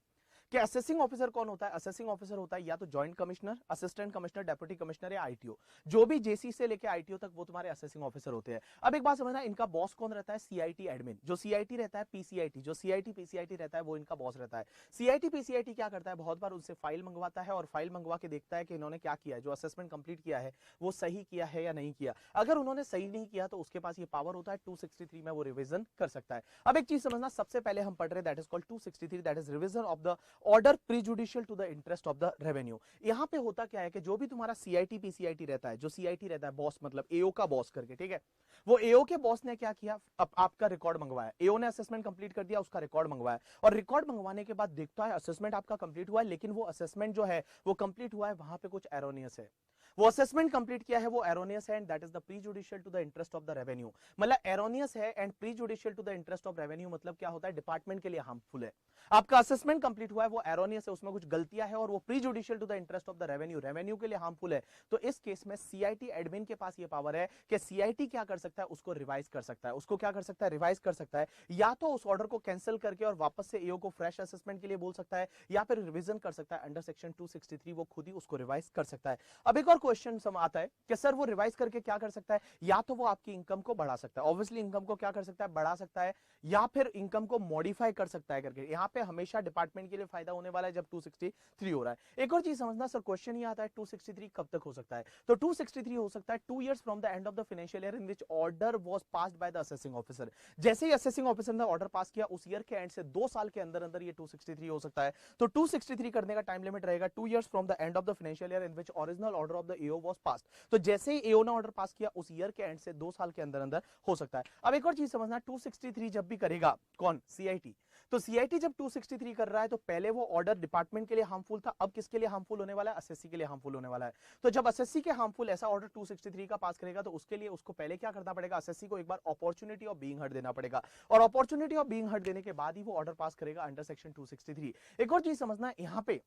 कि असेसिंग ऑफिसर कौन होता है? असेसिंग ऑफिसर होता है या तो joint commissioner, assistant commissioner, deputy commissioner या आईटीओ। जो भी जेसी से लेके आईटीओ तक वो तुम्हारे असेसिंग ऑफिसर होते हैं। अब एक बात समझना, इनका बॉस कौन रहता है? CIT admin. जो सीआईटी रहता है, पीसीआईटी, जो सीआईटी पीसीआईटी रहता है वो इनका बॉस रहता है। सीआईटी पीसीआईटी क्या करता है? बहुत बार उनसे फाइल मंगवाता है और फाइल मंगवा के देखता है कि इन्होंने क्या किया है, जो असेसमेंट कंप्लीट किया है वो सही किया है या नहीं किया। अगर उन्होंने सही नहीं किया तो उसके पास ये पावर होता है 263 में वो रिवीजन कर सकता है। अब एक चीज समझना, सबसे पहले हम पढ़ रहे that is called 263, that is revision of the order prejudicial to the interest of the revenue. यहां पे होता क्या है कि जो भी तुम्हारा सीआईटी पीसीआईटी रहता है, जो सीआईटी रहता है बॉस मतलब एओ का बॉस करके, ठीक है, वो एओ के बॉस ने क्या किया, आपका रिकॉर्ड मंगवाया, एओ ने असेसमेंट कंप्लीट कर दिया, उसका रिकॉर्ड मंगवाया, और रिकॉर्ड मंगवाने के बाद देखता है असेसमेंट आपका कंप्लीट हुआ है, लेकिन वो असेसमेंट जो है वो कंप्लीट हुआ है वहां पे कुछ एरोनियस है। वो असेसमेंट कंप्लीट किया है वो एरोनियस है and that is the prejudicial to the interest of the revenue. मतलब एरोनियस है and prejudicial to the interest of revenue मतलब क्या होता है, डिपार्टमेंट के लिए हार्मफुल है। आपका असेसमेंट कंप्लीट हुआ है वो एरोनियस है, उसमें कुछ गलतियां है और वो prejudicial to the interest of the revenue, revenue के लिए हार्मफुल है। तो इस केस में सीआईटी एडमिन के पास ये पावर है कि सीआईटी क्या कर सकता है, उसको रिवाइज कर सकता है। उसको क्या कर सकता है, रिवाइज कर सकता है। या तो उस ऑर्डर को कैंसिल करके और वापस से एओ को फ्रेश असेसमेंट के लिए बोल सकता है, या फिर रिवीजन कर सकता है अंडर सेक्शन 263, वो खुद ही उसको रिवाइज कर सकता है। अब एक और क्वेश्चन आता है कि सर वो रिवाइज करके क्या कर सकता है, या तो वो आपकी इनकम को बढ़ा सकता है, ऑब्वियसली इनकम को क्या कर सकता है, बढ़ा सकता है, या फिर इनकम को मॉडिफाई कर सकता है करके। यहां पे हमेशा डिपार्टमेंट के लिए फायदा होने वाला है जब 263 हो रहा है। एक और चीज समझना सर, क्वेश्चन ये आता है 263 कब तक हो सकता है, तो 263 हो सकता है 2 years from the end of the financial year in which order was passed by the assessing officer. जैसे ही असेसिंग ऑफिसर ने ऑर्डर पास किया उस ईयर के एंड से 2 साल के अंदर अंदर ये 263 हो सकता है। तो 263 करने का टाइम लिमिट रहेगा 2 years from the end of the financial year in which original order of the AO was passed. तो जैसे ही एओ ने ऑर्डर पास किया उस ईयर के एंड से 2 साल के अंदर अंदर हो सकता है। अब एक और चीज समझना, 263 जब भी करेगा कौन, सीआईटी, तो सीआईटी जब 263 कर रहा है तो पहले वो ऑर्डर डिपार्टमेंट के लिए हार्मफुल था, अब किसके लिए हार्मफुल होने वाला है, एसएससी के लिए हार्मफुल होने वाला है। तो जब एसएससी के हार्मफुल ऐसा ऑर्डर 263 का पास करेगा तो उसके लिए उसको पहले क्या करना पड़ेगा, एसएससी को एक बार अपॉर्चुनिटी ऑफ बीइंग हर्ड देना पड़ेगा, और अपॉर्चुनिटी ऑफ बीइंग हर्ड देने के बाद ही वो ऑर्डर पास करेगा अंडर सेक्शन 263। एक और चीज समझना, यहां पे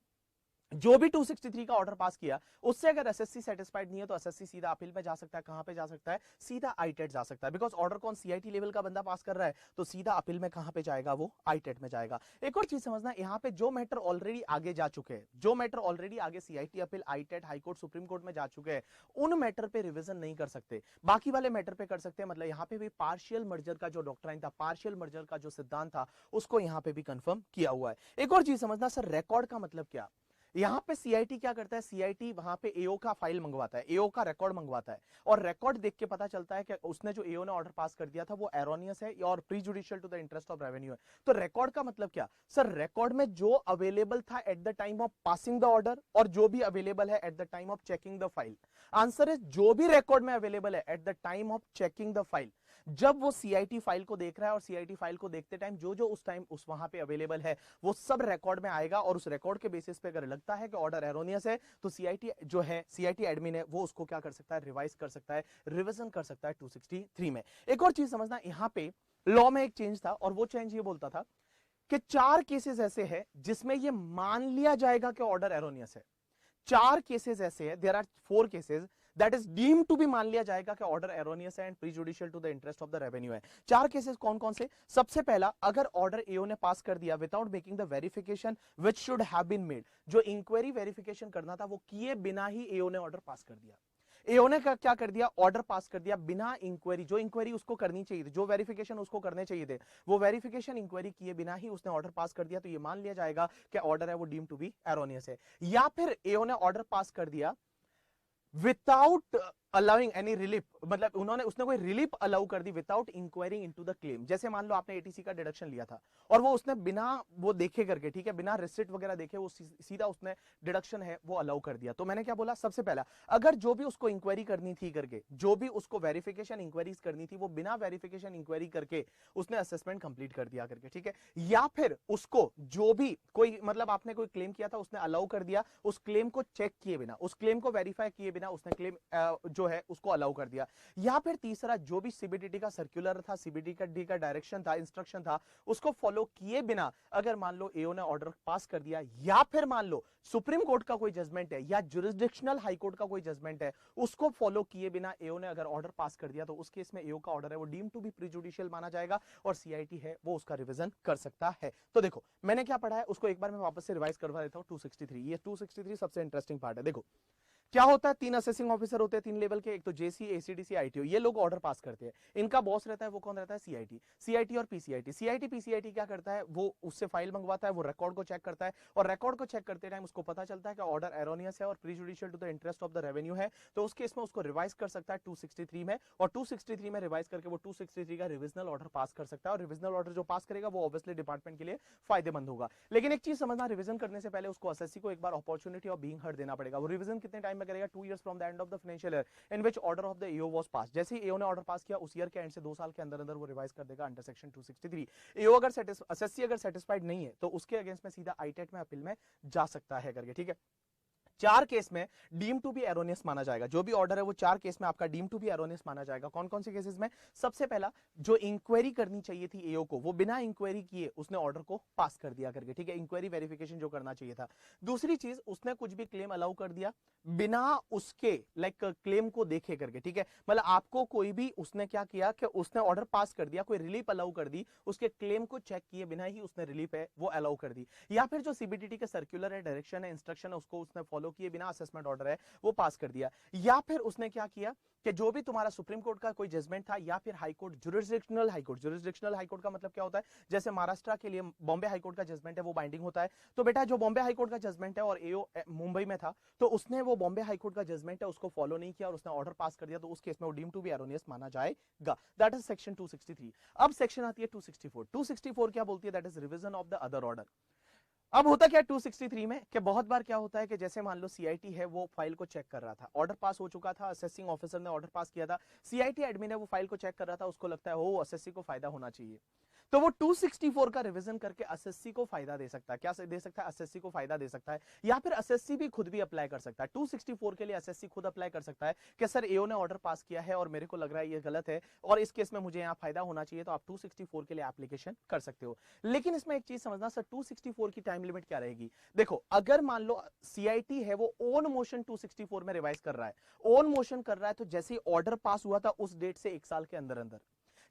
जो भी 263 का ऑर्डर पास किया उससे अगर एसएससी सेटिस्फाइड नहीं है तो एसएससी सीधा अपील में जा सकता है। कहां पे जा सकता है, सीधा आईटेट जा सकता है, बिकॉज ऑर्डर कौन, सीआईटी लेवल का बंदा पास कर रहा है, तो सीधा अपील में कहां पे जाएगा, वो आईटेट में जाएगा। एक और चीज समझना, यहां पे जो मैटर ऑलरेडी आगे जा चुके हैं, जो मैटर ऑलरेडी आगे CIT appeal ITAT high court supreme court में जा चुके हैं, उन मैटर पे रिवीजन नहीं कर सकते, बाकी वाले मैटर पे कर सकते हैं। मतलब यहां पे भी पार्शियल मर्जर का जो डॉक्ट्राइन था, पार्शियल मर्जर का जो सिद्धांत था, उसको यहां पे भी कंफर्म किया हुआ है। एक और चीज समझना सर, रिकॉर्ड का मतलब क्या, यहां पे सीआईटी क्या करता है, सीआईटी वहां पे एओ का फाइल मंगवाता है, एओ का रिकॉर्ड मंगवाता है, और रिकॉर्ड देख के पता चलता है कि उसने जो एओ ने ऑर्डर पास कर दिया था वो एरोनियस है और prejudicial to the interest of revenue है। तो रिकॉर्ड का मतलब क्या सर, रिकॉर्ड में जो अवेलेबल था at the time of passing the order और जो भी अवेलेबल है at the time of checking the file. Answer है जो भी रिकॉर्ड में अवेलेबल है at the time of checking the file. जब वो सीआईटी फाइल को देख रहा है और सीआईटी फाइल को देखते टाइम जो जो उस टाइम उस वहां पे अवेलेबल है वो सब रिकॉर्ड में आएगा, और उस रिकॉर्ड के बेसिस पे अगर लगता है कि ऑर्डर एरोनियस है तो सीआईटी जो है, सीआईटी एडमिन है, वो उसको क्या कर सकता है, रिवाइज कर सकता है, रिवीजन कर सकता है 263 में। एक और चीज समझना, यहां पे लॉ में एक चेंज था और वो चेंज ये बोलता था कि 4 केसेस ऐसे हैं जिसमें ये मान लिया जाएगा कि ऑर्डर एरोनियस है। 4 केसेस ऐसे हैं, there are 4 cases that is deemed to be, मान लिया जाएगा कि ऑर्डर एरोनियस है and prejudicial to the interest of the revenue है। 4 केसेस कौन कौन से, सबसे पहला, अगर ऑर्डर एओ ने पास कर दिया without making the verification which should have been made, जो इंक्वायरी वेरिफिकेशन करना था वो किए बिना ही एओ ने ऑर्डर पास कर दिया। एओ ने क्या कर दिया, ऑर्डर पास कर दिया बिना इंक्वायरी, जो इंक्वायरी उसको करनी चाहिए थी, जो वेरिफिकेशन उसको करने चाहिए थे, वो वेरिफिकेशन इंक्वायरी किए बिना ही उसने ऑर्डर पास कर दिया, तो ये मान लिया जाएगा कि ऑर्डर है वो डीम टू बी एरोनियस है। या फिर एओ ने ऑर्डर पास कर दिया विदाउट अलाउइंग एनी रिलीफ, मतलब उसने कोई रिलीफ अलाउ कर दी without inquiring into the claim. जैसे मान लो आपने एटीसी का डिडक्शन लिया था और वो उसने बिना वो देखे करके, ठीक है, बिना रिसिप्ट वगैरह देखे वो सीधा उसने डिडक्शन है वो अलाउ कर दिया। तो मैंने क्या बोला, सबसे पहला, अगर जो भी उसको इंक्वायरी करनी थी करके, जो भी उसको वेरिफिकेशन इंक्वायरीज करनी थी वो बिना वेरिफिकेशन इंक्वायरी करके उसने असेसमेंट कंप्लीट कर दिया करके, ठीक है, या फिर उसको जो भी कोई, मतलब आपने कोई क्लेम किया था उसने अलाउ कर दिया, उस क्लेम को चेक किए बिना, उस क्लेम को वेरीफाई किए बिना उसने क्लेम जो है उसको अलाउ कर दिया। या फिर तीसरा, जो भी सीबीडीटी का सर्कुलर था, सीबीडीटी का डायरेक्शन था, इंस्ट्रक्शन था, उसको फॉलो किए बिना अगर मान लो एओ ने ऑर्डर पास कर दिया, या फिर मान लो सुप्रीम कोर्ट का कोई जजमेंट है या जुरिसडिक्शनल हाई कोर्ट का कोई जजमेंट है, उसको फॉलो किए बिना एओ ने अगर ऑर्डर पास कर दिया, तो उस केस में एओ का ऑर्डर है वो डीम टू बी प्रीजुडिशियल माना जाएगा और सीआईटी है वो उसका रिवीजन कर सकता है। तो देखो मैंने क्या पढ़ा है उसको एक बार मैं वापस से रिवाइज करवा देता हूं। 263, ये 263 सबसे इंटरेस्टिंग पार्ट है। देखो क्या होता है, 3 असेसिंग ऑफिसर होते हैं 3 लेवल के, एक तो जेसी, एसीडीसी, आईटीओ, ये लोग ऑर्डर पास करते हैं। इनका बॉस रहता है वो कौन रहता है, सीआईटी, सीआईटी और पीसीआईटी। सीआईटी पीसीआईटी क्या करता है, वो उससे फाइल मंगवाता है, वो रिकॉर्ड को चेक करता है, और रिकॉर्ड को चेक करते टाइम उसको पता चलता है कि ऑर्डर एरोनियस है और prejudicial to the interest of the revenue है, तो उस केस में उसको रिवाइज कर सकता है 263 में, और 263 में रिवाइज करके वो 263 का रिविजनल ऑर्डर पास कर सकता है, और रिविजनल ऑर्डर जो पास करेगा वो ऑब्वियसली डिपार्टमेंट के लिए फायदेमंद होगा। लेकिन एक चीज समझना, रिविजन करने से पहले उसको एसएससी को एक बार अपॉर्चुनिटी ऑफ बीइंग हर्ड देना पड़ेगा। वो रिविजन कितने टाइम में करेगा, 2 years from the end of the financial year in which order of the AO was pass. जैसे ही एओ ने ऑर्डर पास किया उस ईयर के एंड से 2 साल के अंदर अंदर वो रिवाइज कर देगा अंडर सेक्शन 263। एओ अगर एसएससी अगर सेटिस्फाइड नहीं है तो उसके अगेंस्ट में सीधा आईटेट में अपील में जा सकता है करके, ठीक है। चार केस में डीम टू बी एरोनियस माना जाएगा। जो भी ऑर्डर है वो चार केस में आपका डीम टू बी एरोनियस माना जाएगा। कौन कौन से केसेस में? सबसे पहला, जो इंक्वायरी करनी चाहिए थी एओ को, वो बिना इंक्वायरी किए उसने ऑर्डर को पास कर दिया करके, ठीक है, इंक्वायरी वेरिफिकेशन जो करना चाहिए था। दूसरी चीज, उसने कुछ भी क्लेम अलाउ कर दिया बिना उसके लाइक क्लेम को देखे करके, ठीक है, मतलब आपको कोई भी उसने क्या किया कि उसने ऑर्डर पास कर दिया, कोई रिलीफ अलाउ कर दी, उसके क्लेम को चेक किए बिना ही उसने रिलीफ है वो अलाउ कर दी। या फिर जो सीबीडीटी के सर्कुलर है, डायरेक्शन है, इंस्ट्रक्शन है, उसको उसने फॉलो किए बिना असेसमेंट ऑर्डर है वो पास कर दिया। या फिर उसने क्या किया कि जो भी तुम्हारा सुप्रीम कोर्ट का कोई जजमेंट था या फिर high court, jurisdictional high court, jurisdictional high court का मतलब क्या होता है, जैसे महाराष्ट्र के लिए बॉम्बे हाईकोर्ट का जजमेंट है वो बाइंडिंग होता है। तो बेटा जो बॉम्बे हाईकोर्ट का जजमेंट है और एओ मुंबई में था, तो उसने वो बॉम्बे हाईकोर्ट का जजमेंट है उसको फॉलो नहीं किया और उसने ऑर्डर पास कर दिया, तो उस केस में वो डीम टू बी एरोनियस माना जाएगा। That is section 263। अब सेक्शन आती है 264। 264 क्या बोलती है? That is revision of the other order. अब होता क्या 263 में कि बहुत बार क्या होता है कि जैसे मान लो सीआईटी है वो फाइल को चेक कर रहा था, ऑर्डर पास हो चुका था, असेसिंग ऑफिसर ने ऑर्डर पास किया था, सीआईटी एडमिन है वो फाइल को चेक कर रहा था, उसको लगता है हो असेसी को फायदा होना चाहिए, तो वो 264 का रिवीजन करके असेसी को फायदा दे सकता है। क्या दे सकता है? असेसी को फायदा दे सकता है। या फिर असेसी भी खुद भी अप्लाई कर सकता है। 264 के लिए असेसी खुद अप्लाई कर सकता है कि सर एओ ने ऑर्डर पास किया है और मेरे को लग रहा है ये गलत है और इस केस में मुझे यहाँ फायदा होना चाहिए, तो आप 264 के लिए एप्लीकेशन कर सकते हो। लेकिन इसमें एक चीज समझना सर, 264 की टाइम लिमिट क्या रहेगी? देखो, अगर मान लो सीआईटी है वो ओन मोशन 264 में रिवाइज कर रहा है, ओन मोशन कर रहा है, तो जैसे ऑर्डर पास हुआ था उस डेट से एक साल के अंदर अंदर,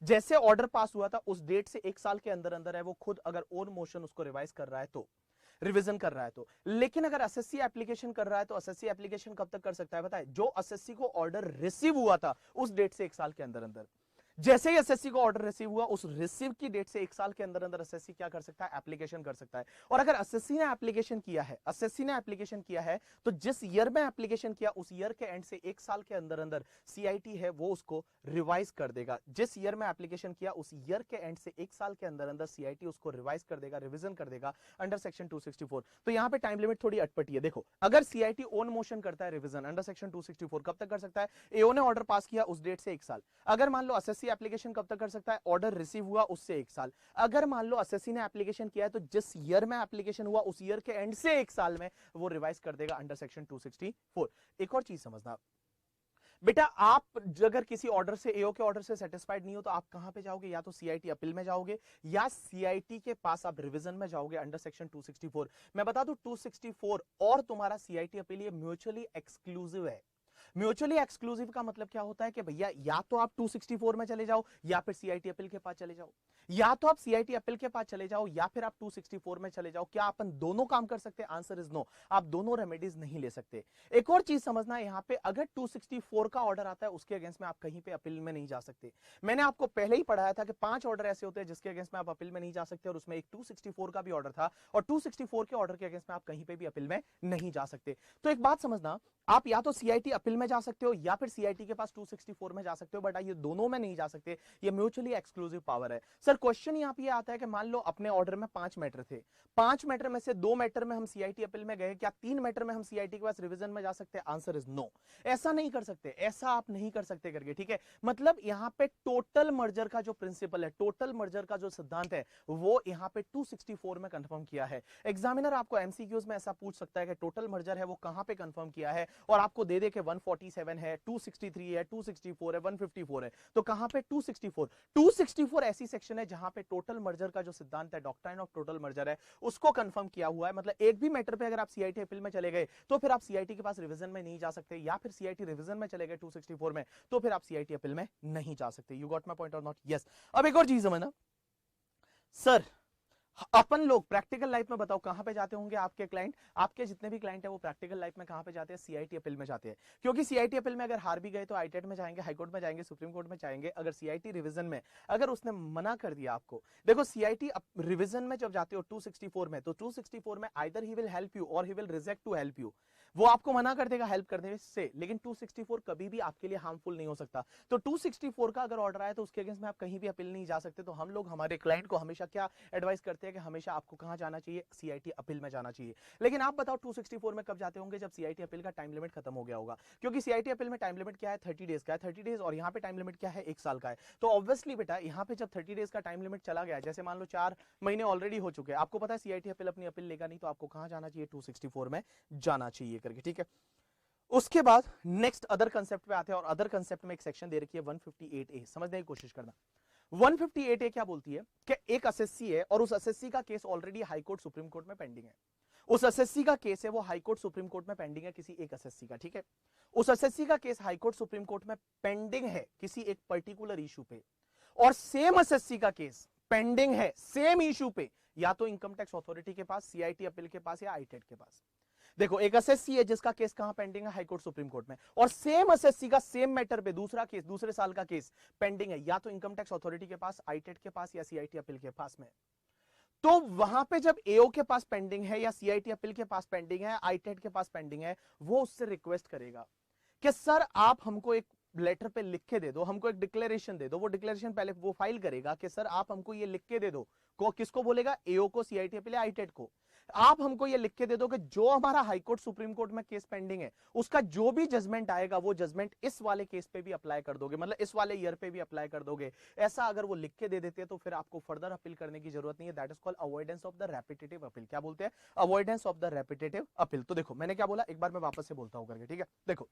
जैसे ऑर्डर पास हुआ था उस डेट से एक साल के अंदर अंदर है वो खुद अगर ओन मोशन उसको रिवाइज कर रहा है तो, रिवीजन कर रहा है तो। लेकिन अगर एसएससी एप्लीकेशन कर रहा है तो एसएससी एप्लीकेशन कब तक कर सकता है बताए? जो एसएससी को ऑर्डर रिसीव हुआ था उस डेट से एक साल के अंदर अंदर, जैसे ही एसएससी को ऑर्डर रिसीव हुआ उस रिसीव की डेट से एक साल के अंदर अंदर एसएससी क्या कर सकता है? एप्लीकेशन कर सकता है। और अगर एसएससी ने एप्लीकेशन किया है, एसएससी ने एप्लीकेशन किया है, तो जिस ईयर में एप्लीकेशन किया उस ईयर के एंड से एक साल के अंदर अंदर सीआईटी है वो उसको रिवाइज कर देगा। जिस ईयर में एप्लीकेशन किया उस ईयर के एंड से एक साल के अंदर अंदर सीआईटी उसको रिवाइज कर देगा, रिवीजन कर देगा अंडर सेक्शन 264। तो यहां पे टाइम लिमिट थोड़ी अटपटी है। देखो, अगर सीआईटी ओन मोशन करता है रिवीजन अंडर सेक्शन 264 कब तक कर सकता है? एओ ने ऑर्डर पास किया उस डेट से एक साल। अगर मान लो एसएससी एप्लीकेशन कब तक कर सकता है? ऑर्डर रिसीव हुआ उससे एक साल। अगर मान लो एसएससी ने एप्लीकेशन किया है तो जिस ईयर में एप्लीकेशन हुआ उस ईयर के एंड से एक साल में वो रिवाइज कर देगा अंडर सेक्शन 264। एक और चीज समझना बेटा, आप अगर किसी ऑर्डर से, एओ के ऑर्डर से सेटिस्फाइड नहीं हो तो आप कहां पे जाओगे? या तो सीआईटी अपील में जाओगे या सीआईटी के पास आप रिवीजन में जाओगे अंडर सेक्शन 264। मैं बता दूं 264 और तुम्हारा सीआईटी अपील ये म्यूचुअली एक्सक्लूसिव है। म्यूचुअली एक्सक्लूसिव का मतलब क्या होता है कि भैया या तो आप 264 में चले जाओ या फिर सीआईटी अपील के पास चले जाओ, या तो आप सीआईटी अपील के पास चले जाओ या फिर आप 264 में चले जाओ। क्या अपन दोनों काम कर सकते हैं? आंसर इज नो, आप दोनों रेमेडीज नहीं ले सकते। एक और चीज समझना है, यहां पे अगर 264 का ऑर्डर आता है उसके अगेंस्ट में आप कहीं पे अपील में नहीं जा सकते। मैंने आपको पहले ही पढ़ाया था कि 5 ऑर्डर ऐसे होते हैं जिसके अगेंस्ट में आप अपील में नहीं जा सकते और उसमें एक 264 का भी ऑर्डर था और 264 के ऑर्डर के अगेंस्ट में आप कहीं पे भी अपील में नहीं जा सकते। तो एक बात समझना, आप या तो सीआईटी अपील में जा सकते हो या फिर सीआईटी के पास 264 में जा सकते हो, बट ये दोनों में नहीं जा सकते। ये म्यूचुअली एक्सक्लूसिव पावर है। सर क्वेश्चन यहां पे आता है कि मान लो अपने ऑर्डर में 5 मैटर थे, 5 मैटर में से 2 मैटर में हम सीआईटी अपील में गए, क्या 3 मैटर में हम सीआईटी के पास रिवीजन में जा सकते हैं? आंसर इज नो, ऐसा नहीं कर सकते, ऐसा आप नहीं कर सकते करके, ठीक है। मतलब यहां पे टोटल मर्जर का जो प्रिंसिपल है, टोटल मर्जर का जो सिद्धांत है वो यहां पे 264 में कंफर्म किया है। एग्जामिनर आपको एमसीक्यूज में ऐसा पूछ सकता है कि टोटल मर्जर है वो कहां पे कंफर्म किया है और आपको दे दे के 147 है, 263 है, 264 है, 154 है, तो कहां पे 264? 264 ऐसी सेक्शन है जहां पे टोटल मर्जर का जो सिद्धांत है, डॉक्ट्राइन ऑफ टोटल मर्जर है, उसको कंफर्म किया हुआ है। मतलब एक भी मैटर पे अगर आप सीआईटी अपील में चले गए तो फिर आप सीआईटी के पास रिवीजन में नहीं जा सकते, या फिर सीआईटी रिवीजन में चले गए 264 में तो फिर आप सीआईटी अपील में नहीं जा सकते। यू गॉट माय पॉइंट और नॉट? यस। अब एक और चीज समझना सर, अपन लोग प्रैक्टिकल लाइफ में बताओ कहां पे जाते होंगे आपके क्लाइंट, आपके जितने भी क्लाइंट है वो प्रैक्टिकल लाइफ में कहां पे जाते हैं? सीआईटी अपील में जाते हैं। क्योंकि सीआईटी अपील में अगर हार भी गए तो आईटेट में जाएंगे, हाईकोर्ट में जाएंगे, सुप्रीम कोर्ट में जाएंगे। अगर सीआईटी रिवीजन में अगर उसने मना कर दिया आपको, देखो सीआईटी रिवीजन में जब जाते हो 264 में, तो 264 में either he will help you or he will reject to help you, वो आपको मना कर देगा हेल्प करने से, लेकिन 264 कभी भी आपके लिए हार्मफुल नहीं हो सकता। तो 264 का अगर ऑर्डर आया तो उसके अगेंस्ट में आप कहीं भी अपील नहीं जा सकते। तो हम लोग हमारे क्लाइंट को हमेशा क्या एडवाइस करते हैं कि हमेशा आपको कहां जाना चाहिए? सीआईटी अपील में जाना चाहिए। लेकिन आप बताओ 264 में कब जाते होंगे? जब सीआईटी अपील का टाइम लिमिट खत्म हो गया होगा। क्योंकि सीआईटी अपील में टाइम लिमिट क्या है? 30 डेज का है, 30 डेज, और यहाँ पे टाइम लिमिट क्या है? 1 साल का है। तो ऑब्वियसली बेटा यहाँ पे जब 30 डेज का टाइम लिमिट चला गया, जैसे मान लो 4 महीने ऑलरेडी हो चुके हैं, आपको पता है सीआईटी अपील अपनी अपील लेगा नहीं, तो आपको कहां जाना चाहिए? 264 में जाना चाहिए करके, ठीक है। उसके बाद नेक्स्ट अदर कंसेप्ट पे आते हैं, और अदर कंसेप्ट में एक सेक्शन दे रखी है 158A, समझने की कोशिश करना। 158A क्या बोलती है कि एक एसएससी है और उस एसएससी का case already high court supreme court में पेंडिंग है। उस एसएससी का केस है वो हाई कोर्ट सुप्रीम कोर्ट में पेंडिंग है किसी एक एसएससी का, ठीक है। उस एसएससी का case high court supreme court में पेंडिंग है किसी एक पर्टिकुलर इशू पे, और सेम एसएससी का केस पेंडिंग है सेम इशू पे या तो इनकम टैक्स अथॉरिटी के पास, सीआईटी अपील के पास, या आईटेट के पास। देखो, एक एसएससी है जिसका केस कहां पेंडिंग है, हाई कोर्ट सुप्रीम कोर्ट में, और सेम एसएससी का सेम मैटर पे दूसरा केस, दूसरे साल का केस पेंडिंग है या तो इनकम टैक्स अथॉरिटी के पास, आईटेट के पास, या सीआईटी अपील के पास में। तो वहां पे जब एओ के पास पेंडिंग है, या सीआईटी अपील के पास पेंडिंग है, आईटेट के पास पेंडिंग है, वो उससे रिक्वेस्ट करेगा कि सर आप हमको एक लेटर पे लिख के दे दो, हमको एक डिक्लेरेशन दे दो। वो डिक्लेरेशन पहले वो फाइल करेगा कि सर आप हमको ये लिख के दे दो, किसको बोलेगा, एओ को, सीआईटी अपील, आईटेट को। आप हमको ये लिख के दे दो कि जो हमारा हाई कोर्ट सुप्रीम कोर्ट में केस पेंडिंग है उसका जो भी जजमेंट आएगा वो जजमेंट इस वाले केस पे भी अप्लाई कर दोगे, मतलब इस वाले ईयर पे भी अप्लाई कर दोगे। ऐसा अगर वो लिख के दे देते हैं तो फिर आपको फर्दर अपील करने की जरूरत नहीं है। That is called avoidance of the repetitive appeal. क्या बोलते हैं, avoidance of the repetitive appeal. तो देखो मैंने क्या बोला, एक बार मैं वापस से बोलता हूं करके, ठीक है। देखो,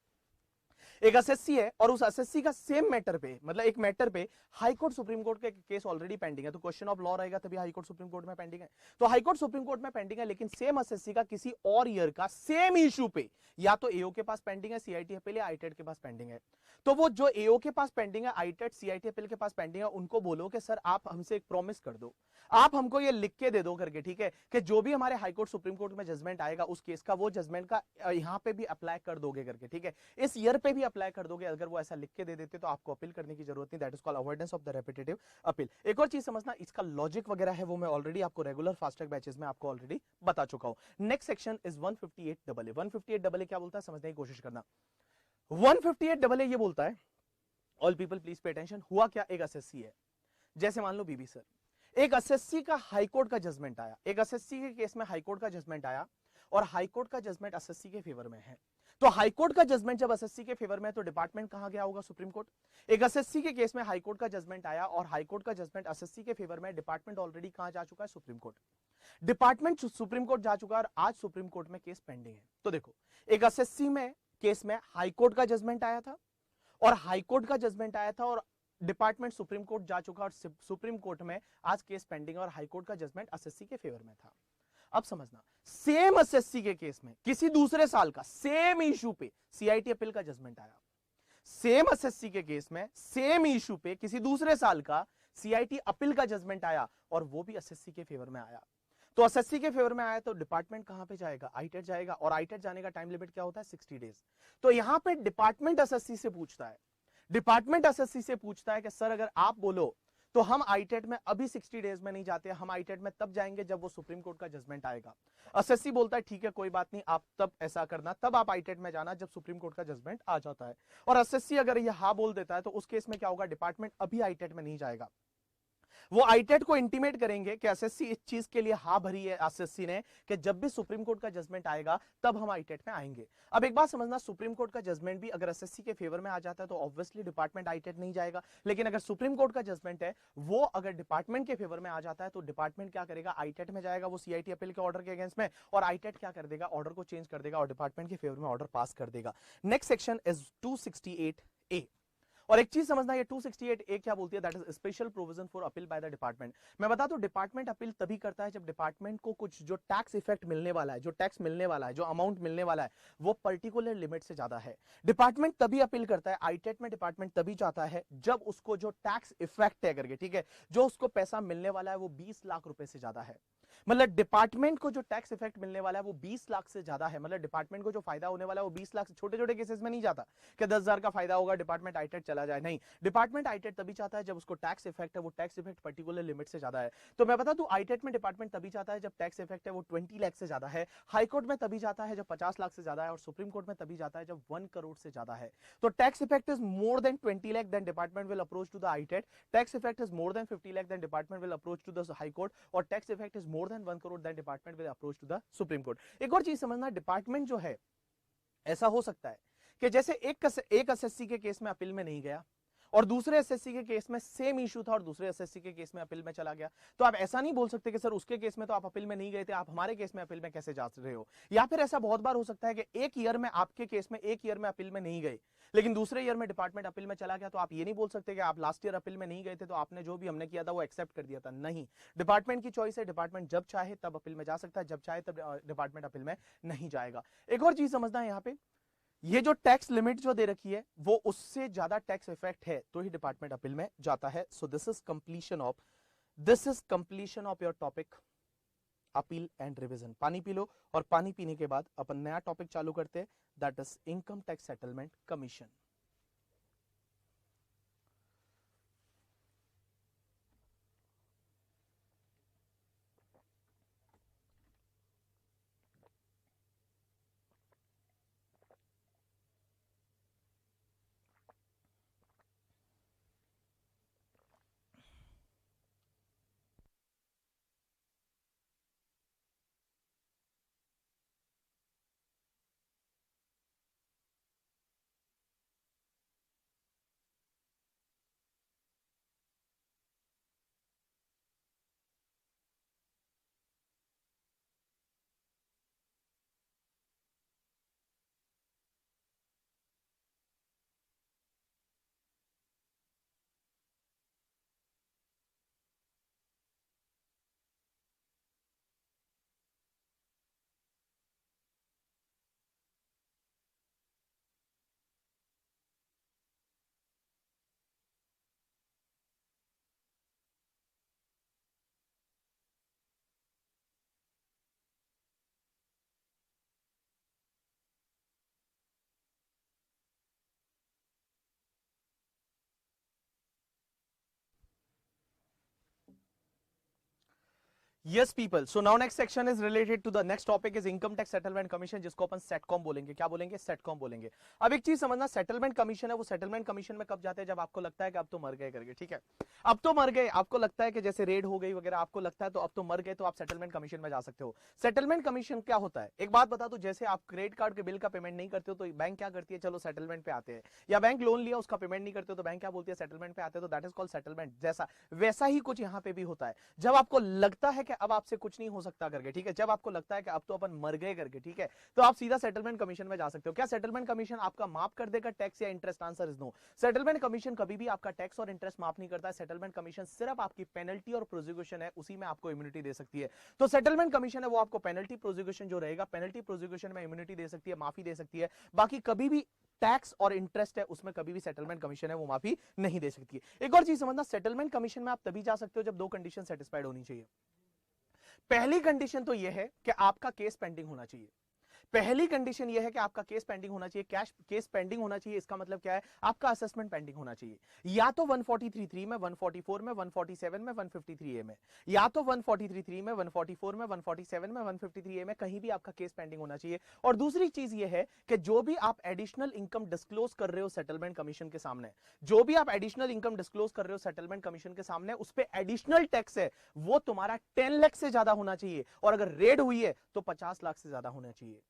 एक एसएससी है और उस एसएससी का सेम मैटर पे, मतलब एक मैटर पे हाई कोर्ट सुप्रीम कोर्ट के केस ऑलरेडी पेंडिंग है, तो क्वेश्चन ऑफ लॉ रहेगा तभी हाई कोर्ट सुप्रीम कोर्ट में पेंडिंग है। तो हाई कोर्ट सुप्रीम कोर्ट में पेंडिंग है, लेकिन सेम एसएससी का किसी और ईयर का सेम इशू पे या तो एओ के पास पेंडिंग है, सीआईटी अपील या आईटेट के पास पेंडिंग है। तो वो जो एओ के पास पेंडिंग है, आईटेट, सीआईटी अपील के पास पेंडिंग है, उनको बोलो कि सर आप हमसे एक प्रॉमिस कर दो, आप हमको ये लिख के दे दो करके, ठीक है, कि जो भी हमारे हाई कोर्ट सुप्रीम कोर्ट में जजमेंट आएगा उस केस का, वो जजमेंट का यहां पे भी अप्लाई कर दोगे करके, ठीक है, इस ईयर पे भी अप्लाई कर दोगे। अगर वो ऐसा लिख के दे देते तो आपको अपील करने की जरूरत नहीं। That is called avoidance of the repetitive appeal. एक और चीज समझना, इसका लॉजिक वगैरह है वो मैं ऑलरेडी आपको रेगुलर फास्ट ट्रैक बैचेस में आपको ऑलरेडी बता चुका हूं। Next section is 158AA। 158AA क्या बोलता है, समझने की कोशिश करना। 158AA ये बोलता है, all people please pay attention. हुआ क्या, एक एसएससी है, जैसे मान लो बीबी सर, एक एसएससी का हाईकोर्ट का जजमेंट आया, एक एसएससी के केस में हाईकोर्ट का जजमेंट आया और हाईकोर्ट का जजमेंट एसएससी के फेवर में है। तो हाईकोर्ट का जजमेंट जब एसएससी के फेवर में है तो डिपार्टमेंट कहां गया होगा, सुप्रीम कोर्ट। एक एसएससी के केस में हाईकोर्ट का जजमेंट आया और हाईकोर्ट का जजमेंट एसएससी के फेवर में, डिपार्टमेंट ऑलरेडी कहां जा चुका है, supreme court. Department supreme court जा चुका है और आज सुप्रीम कोर्ट में केस पेंडिंग है। तो देखो, एक एसएससी में केस में हाईकोर्ट का जजमेंट आया था और हाईकोर्ट का जजमेंट आया था और डिपार्टमेंट सुप्रीम कोर्ट जा चुका और सुप्रीम कोर्ट में आज केस पेंडिंग और हाईकोर्ट का जजमेंट एसएससी के फेवर में था। अब समझना, सेम एसएससी के केस में किसी दूसरे साल का सेम इशू पे सीआईटी अपील का जजमेंट आया, सेम एसएससी के केस में सेम इशू पे किसी दूसरे साल का सीआईटी अपील का जजमेंट आया और वो भी एसएससी के फेवर में आया। तो एसएससी के फेवर में आया तो डिपार्टमेंट कहां पे जाएगा, आईटेट जाएगा, और आईटेट जाने का टाइम लिमिट क्या होता है, 60 डेज। तो यहां पे डिपार्टमेंट एसएससी से पूछता है, डिपार्टमेंट एसएससी से पूछता है कि सर अगर आप बोलो तो हम आईटेट में अभी 60 डेज में नहीं जाते, हम आईटेट में तब जाएंगे जब वो सुप्रीम कोर्ट का जजमेंट आएगा। एसएससी बोलता है ठीक है कोई बात नहीं, आप तब ऐसा करना, तब आप आईटेट में जाना जब सुप्रीम कोर्ट का जजमेंट आ जाता है। और एसएससी अगर ये हाँ बोल देता है तो उस केस में क्या होगा, डिपार्टमेंट अभी आईटेट में नहीं जाएगा, वो आईटेट को इंटीमेट करेंगे कि एसएससी इस चीज के लिए हाँ भरी है एसएससी ने कि जब भी सुप्रीम कोर्ट का जजमेंट आएगा तब हम आईटेट में आएंगे। अब एक बात समझना, सुप्रीम कोर्ट का जजमेंट भी अगर एसएससी के फेवर में आ जाता है तो ऑब्वियसली डिपार्टमेंट आईटेट नहीं जाएगा, लेकिन अगर सुप्रीम कोर्ट का जजमेंट है वो अगर डिपार्टमेंट के फेवर में आ जाता है तो डिपार्टमेंट क्या करेगा, आईटेट में जाएगा वो सीआईटी अपील के ऑर्डर के अगेंस्ट में, और आईटेट क्या कर देगा, ऑर्डर को चेंज कर देगा और डिपार्टमेंट के फेवर में ऑर्डर पास कर देगा। Next section is 268A। और एक चीज समझना, ये 268A क्या बोलती है, that is special provision for appeal by the department. मैं बता दूं, डिपार्टमेंट अपील तभी करता है जब डिपार्टमेंट को कुछ जो टैक्स इफेक्ट मिलने वाला है, जो टैक्स मिलने वाला है, जो अमाउंट मिलने वाला है वो पर्टिकुलर लिमिट से ज्यादा है। डिपार्टमेंट तभी अपील करता है, आईटेट में डिपार्टमेंट तभी जाता है जब उसको जो टैक्स इफेक्ट है करके, ठीक है, जो उसको पैसा मिलने वाला है वो 20 लाख रुपए से ज्यादा है। मतलब डिपार्टमेंट को जो टैक्स इफेक्ट मिलने वाला है वो 20 लाख से ज्यादा है, मतलब डिपार्टमेंट को जो फायदा होने वाला है वो 20 लाख से, छोटे छोटे केसेस में नहीं जाता कि 10,000 का फायदा होगा डिपार्टमेंट आईटेट चला जाए, नहीं, डिपार्टमेंट आईटेट तभी चाहता है जब उसको टैक्स इफेक्ट है वो टैक्स इफेक्ट पर्टिकुलर लिमिट से ज्यादा है। तो मैं बता दूं, आईटेट में डिपार्टमेंट तभी चाहता है जब टैक्स इफेक्ट है वो 20 लाख से ज्यादा है, हाईकोर्ट में तभी जाता है जब 50 लाख से ज्यादा है, और सुप्रीम कोर्ट में तभी जाता है जब 1 करोड़ से ज्यादा है। तो tax effect is more than 20 lakh then department will approach to the ITAT, tax effect is more than 50 lakh then department will approach to the high court, और tax effect is more than 1 crore then department will approach to the supreme court. एक और चीज समझना, department जो है, ऐसा हो सकता है कि जैसे एक एसएससी के केस में अपील में नहीं गया और दूसरे एसएससी के केस में सेम इशू था और दूसरे एसएससी के केस में अपील में चला गया, तो आप ऐसा नहीं बोल सकते कि सर उसके केस में तो आप अपील में नहीं गए थे, आप हमारे केस में अपील में कैसे जा रहे हो। या फिर ऐसा बहुत बार हो सकता है कि एक ईयर में आपके केस में एक ईयर में अपील में नहीं गए, लेकिन दूसरे ईयर में डिपार्टमेंट अपील में चला गया, तो आप ये नहीं बोल सकते कि आप लास्ट ईयर अपील में नहीं गए थे तो आपने जो भी हमने किया था वो एक्सेप्ट कर दिया था। नहीं, डिपार्टमेंट की चॉइस है, डिपार्टमेंट जब चाहे तब अपील में जा सकता है, जब चाहे तब डिपार्टमेंट अपील में नहीं जाएगा। एक और चीज समझना है यहाँ पे, ये जो टैक्स लिमिट जो दे रखी है वो उससे ज्यादा टैक्स इफेक्ट है तो ही डिपार्टमेंट अपील में जाता है। So this is completion of your topic appeal and revision. पानी पी लो और पानी पीने के बाद अपन नया टॉपिक चालू करते हैं, that is income tax settlement commission. Yes people, so now next section is related to the next topic is income tax settlement commission, जिसको अपन सेटकॉम बोलेंगे। क्या बोलेंगे? सेटकॉम बोलेंगे। अब एक चीज समझना, सेटलमेंट कमीशन है वो सेटलमेंट कमीशन में कब जाते हैं? जब आपको लगता है कि अब तो मर गए करके, ठीक है, अब तो मर गए, आपको लगता है कि जैसे रेड हो गई वगैरह, आपको लगता है तो अब तो मर गए, तो आप सेटलमेंट कमीशन में जा सकते हो। सेटलमेंट कमीशन क्या होता है? एक बात बता दो, जैसे आप क्रेडिट कार्ड के बिल का पेमेंट नहीं करते हो तो बैंक क्या करती है? चलो सेटलमेंट पे आते हैं। या बैंक लोन लिया उसका पेमेंट नहीं करते हो तो बैंक क्या बोलती है? सेटलमेंट पे आते हैं। तो दैट इज कॉल्ड सेटलमेंट। जैसा वैसा ही कुछ यहाँ पे भी होता है। जब आपको लगता है कि अब आपसे कुछ नहीं हो सकता करके, ठीक है, जब आपको लगता है कि अब तो अपन मर गए करके, ठीक है, तो आप सीधा सेटलमेंट कमीशन में जा सकते हो। क्या सेटलमेंट कमीशन आपका माफ कर देगा टैक्स या interest? Answer is no. Settlement commission कभी भी आपका टैक्स और इंटरेस्ट माफ नहीं करता है। सेटलमेंट कमीशन सिर्फ आपकी पेनल्टी और प्रोसिक्यूशन है, उसी में आपको इम्यूनिटी दे सकती है। तो सेटलमेंट कमीशन है वो आपको पेनल्टी प्रोसिक्यूशन जो रहेगा, पेनल्टी प्रोसिक्यूशन में इम्यूनिटी दे सकती है, माफी दे सकती है। बाकी कभी भी टैक्स और इंटरेस्ट है उसमें कभी भी सेटलमेंट कमीशन है वो माफी नहीं दे सकती है। एक और चीज समझना, सेटलमेंट कमीशन में आप तभी जा सकते हो जब दो कंडीशन सेटिस्फाइड होनी चाहिए। पहली कंडीशन तो यह है कि आपका केस पेंडिंग होना चाहिए। पहली कंडीशन यह है कि आपका केस पेंडिंग होना चाहिए। कैश केस पेंडिंग होना चाहिए, इसका मतलब क्या है? आपका असेसमेंट पेंडिंग होना चाहिए, या तो 143(3) में, 144 में, 147 में, 153A में, या तो 143(3) में, 144 में, 147 में, 153A में, कहीं भी आपका केस पेंडिंग होना चाहिए। और दूसरी चीज यह है कि जो भी आप एडिशनल इनकम डिस्क्लोज कर रहे हो सेटलमेंट कमीशन के सामने, जो भी आप एडिशनल इनकम डिस्क्लोज कर रहे हो सेटलमेंट कमीशन के सामने, उस पर एडिशनल टैक्स है वो तुम्हारा 10 लाख से ज्यादा होना चाहिए, और अगर रेड हुई है तो 50 लाख से ज्यादा होना चाहिए।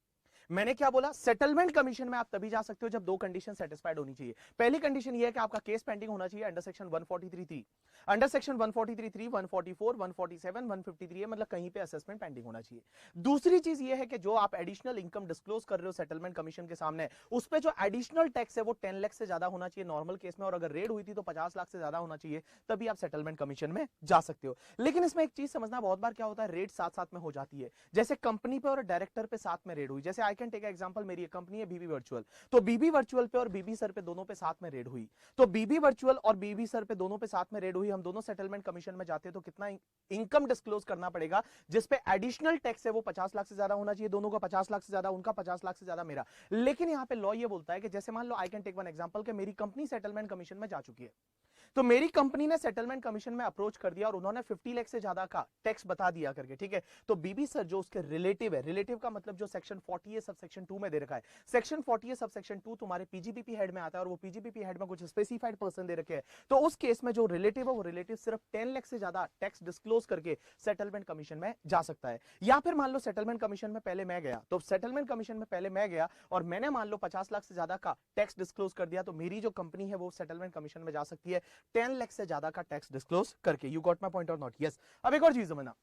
मैंने क्या बोला? सेटलमेंट कमीशन में आप तभी जा सकते हो जब दो कंडीशन सेटिस्फाइड होनी चाहिए। पहली कंडीशन यह है कि आपका केस पेंडिंग होना चाहिए अंडर सेक्शन 143(3), अंडर सेक्शन 143(3), 144, 147, 153 मतलब कहीं पे असेसमेंट पेंडिंग होना चाहिए। दूसरी चीज यह है कि जो आप एडिशनल इनकम डिस्क्लोज कर रहे हो सेटलमेंट कमीशन के सामने, उस पर जो एडिशनल टैक्स है वो 10 लाख से ज्यादा होना चाहिए नॉर्मल केस में, और अगर रेड हुई थी तो 50 लाख से ज्यादा होना चाहिए, तभी आप सेटलमेंट कमीशन में जा सकते हो। लेकिन इसमें एक चीज समझना, बहुत बार क्या होता है, रेड साथ साथ में हो जाती है। जैसे कंपनी पे और डायरेक्टर पे साथ में रेड हुई, जैसे आई कैन टेक एग्जांपल, मेरी कंपनी है बीबी वर्चुअल, तो बीबी वर्चुअल पे और बीबी सर पे दोनों पे साथ में रेड हुई, तो बीबी वर्चुअल और बीबी सर पे दोनों पे साथ में रेड हुई, हम दोनों सेटलमेंट कमीशन में जाते हैं, तो कितना इनकम डिस्क्लोज करना पड़ेगा जिसपे एडिशनल टैक्स है वो 50 लाख से ज्यादा होना चाहिए, दोनों का 50 लाख से ज्यादा, उनका 50 लाख से ज्यादा मेरा। लेकिन यहां पे लॉ ये बोलता है कि जैसे मान लो, I can take one example, कि मेरी कंपनी सेटलमेंट कमीशन में जा चुकी है, तो मेरी कंपनी ने सेटलमेंट कमीशन में अप्रोच कर दिया और उन्होंने 50 लाख से ज्यादा का टैक्स बता दिया करके, ठीक है। तो बीबी सर जो उसके रिलेटिव है, रिलेटिव का मतलब जो सेक्शन 40 सब सेक्शन 2 में दे रखा है, सेक्शन 40 सब सेक्शन 2 तुम्हारे पीजीबीपी हेड में आता है और वो पीजीबीपी हेड में कुछ स्पेसिफाइड पर्सन दे रखे हैं। तो उस केस में जो रिलेटिव है वो रिलेटिव सिर्फ 10 लाख से ज्यादा टैक्स डिस्क्लोज करके सेटलमेंट कमीशन में जा सकता है। या फिर मान लो सेटलमेंट कमीशन में पहले मैं गया, तो सेटलमेंट कमीशन में पहले मैं गया और मैंने मान लो 50 लाख से ज्यादा का टैक्स डिस्क्लोज कर दिया, तो मेरी जो कंपनी है वो सेटलमेंट कमीशन में जा सकती है 10 लाख से ज्यादा का टैक्स डिस्क्लोज करके। यू गॉट माय पॉइंट और नॉट? यस। अब एक और चीज समझना,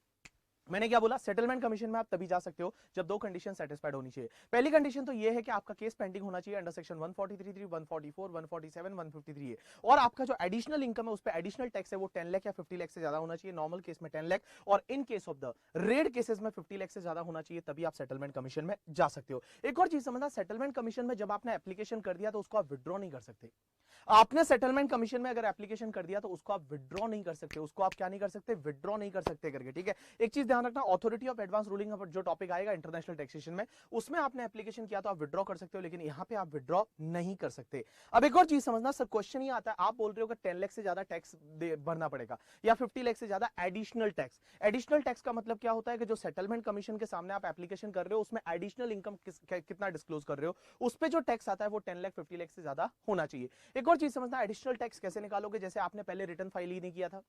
मैंने क्या बोला, सेटलमेंट कमीशन में आप तभी जा सकते हो जब दो कंडीशन सेटिस्फाइड होनी चाहिए। पहली कंडीशन तो ये है कि आपका केस पेंडिंग होना चाहिए अंडर सेक्शन 143, 144, 147, 153 है, और आपका जो एडिशनल इनकम है उस पे एडिशनल टैक्स है वो 10 लाख या 50 लाख से ज्यादा होना चाहिए। नॉर्मल केस में 10 लाख और इन case of the red cases में 50 लाख से ज्यादा होना चाहिए, तभी आप सेटलमेंट कमीशन में जा सकते हो। एक और चीज समझना, सेटलमेंट कमीशन में जब आपने एप्लीकेशन कर दिया तो उसको आप विड्रॉ नहीं कर सकते। आपने सेटलमेंट कमीशन में अगर एप्लीकेशन कर दिया तो उसको आप विड्रॉ नहीं कर सकते, उसको आप क्या नहीं कर सकते, विड्रॉ नहीं कर सकते करके, ठीक है। एक चीज ध्यान रखना, अथॉरिटी ऑफ एडवांस रूलिंग जो टॉपिक आएगा इंटरनेशनल टैक्सेशन में, उसमें आपने एप्लीकेशन किया तो आप विड्रॉ कर सकते हो, लेकिन यहां पे आप विड्रॉ नहीं कर सकते। अब एक और चीज समझना सर, क्वेश्चन ये आता है, आप बोल रहे हो कि 10 लाख से ज्यादा टैक्स भरना पड़ेगा या 50 लाख से ज्यादा एडिशनल टैक्स। एडिशनल टैक्स का मतलब क्या होता है कि जो सेटलमेंट कमीशन के सामने आप एप्लीकेशन कर रहे हो उसमें एडिशनल इनकम कितना डिस्क्लोज कर रहे हो, उस पे जो टैक्स आता है वो 10 लाख 50 लाख से ज्यादा होना चाहिए। एक और चीज समझना, एडिशनल टैक्स कैसे निकालोगे, जैसे आपने पहले रिटर्न फाइल ही नहीं किया था,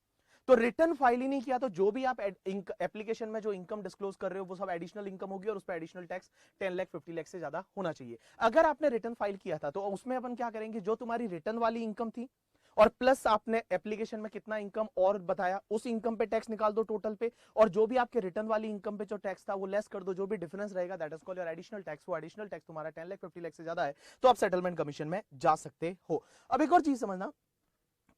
तो रिटर्न फाइल ही नहीं किया तो जो भी आप एप्लीकेशन में जो इनकम डिस्क्लोज कर रहे हो वो सब एडिशनल इनकम होगी और उस पर एडिशनल टैक्स 10 लाख 50 लाख से ज्यादा होना चाहिए। अगर आपने रिटर्न फाइल किया था तो उसमें अपन क्या करेंगे, जो तुम्हारी रिटर्न वाली इनकम थी और प्लस आपने एप्लीकेशन में कितना इनकम और बताया, उस इनकम पे टैक्स निकाल दो टोटल पे, और जो भी आपके रिटर्न वाली इनकम पे जो टैक्स था वो लेस कर दो, जो भी डिफरेंस रहेगा that is called your additional tax. वो एडिशनल टैक्स तुम्हारा 10 लाख 50 लाख से ज्यादा है तो आप सेटलमेंट कमीशन में जा सकते हो। अब एक और चीज समझना,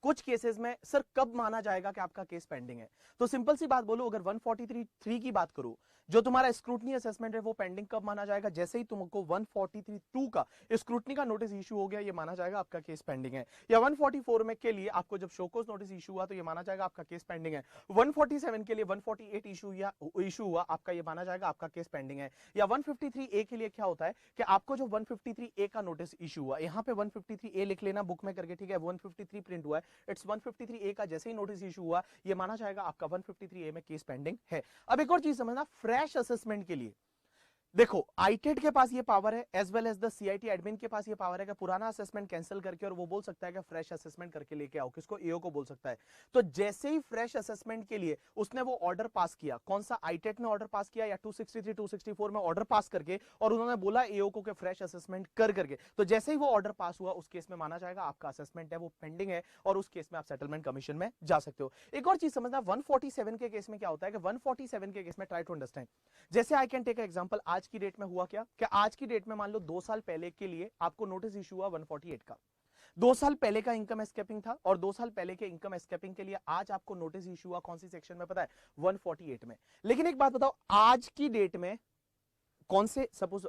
कुछ केसेस में सर कब माना जाएगा कि आपका केस पेंडिंग है, तो सिंपल सी बात बोलो, अगर 143(3) की बात करूं, जो तुम्हारा स्क्रूटनी असेसमेंट है वो पेंडिंग कब माना जाएगा, जैसे ही तुमको 143(2) का स्क्रूटनी का नोटिस इशू हो गया, ये माना जाएगा आपका केस पेंडिंग है। या 144 में के लिए आपको जब शोकोज नोटिस इशू हुआ तो ये माना जाएगा आपका केस पेंडिंग है। 147 के लिए 148 इशू हुआ आपका, ये माना जाएगा आपका केस पेंडिंग है। या 153A के लिए क्या होता है कि आपको जो 153A का नोटिस इशू हुआ, यहां पे 153A लिख लेना बुक में करके, ठीक है, 153 प्रिंट हुआ है, इट्स 153A का जैसे ही नोटिस इशू हुआ ये माना जाएगा आपका 153A में केस पेंडिंग है। अब एक और चीज समझना, फ्रेश असेसमेंट के लिए देखो आईटेट के पास ये पावर है as well as the CIT admin के पास ये पावर है कि पुराना असेसमेंट कैंसिल करके और वो बोल सकता है कि फ्रेश असेसमेंट करके लेके आओ, किसको, एओ को बोल सकता है। तो जैसे ही फ्रेश असेसमेंट के लिए उसने वो ऑर्डर पास किया, कौन सा, आईटेट ने ऑर्डर पास किया या 263 264 में ऑर्डर पास करके, और उन्होंने बोला एओ को कि फ्रेश असेसमेंट कर करके, तो जैसे ही वो ऑर्डर पास हुआ उस केस में माना जाएगा आपका असेसमेंट है वो पेंडिंग है और उस केस में आप सेटलमेंट कमीशन में जा सकते हो। एक और चीज समझना, 147 के केस में क्या होता है कि 147 के केस में ट्राई टू अंडरस्टैंड, जैसे आई कैन टेक एग्जांपल, आज की डेट में हुआ क्या आज की डेट में मान लो 2 साल पहले के लिए आपको नोटिस इशू हुआ 148 का, 2 साल पहले का इनकम एस्केपिंग था और 2 साल पहले के इनकम एस्केपिंग के लिए आज आपको नोटिस इशू हुआ कौन सी सेक्शन में पता है, 148 में। लेकिन एक बात बताओ, आज की डेट में कौन से, सपोज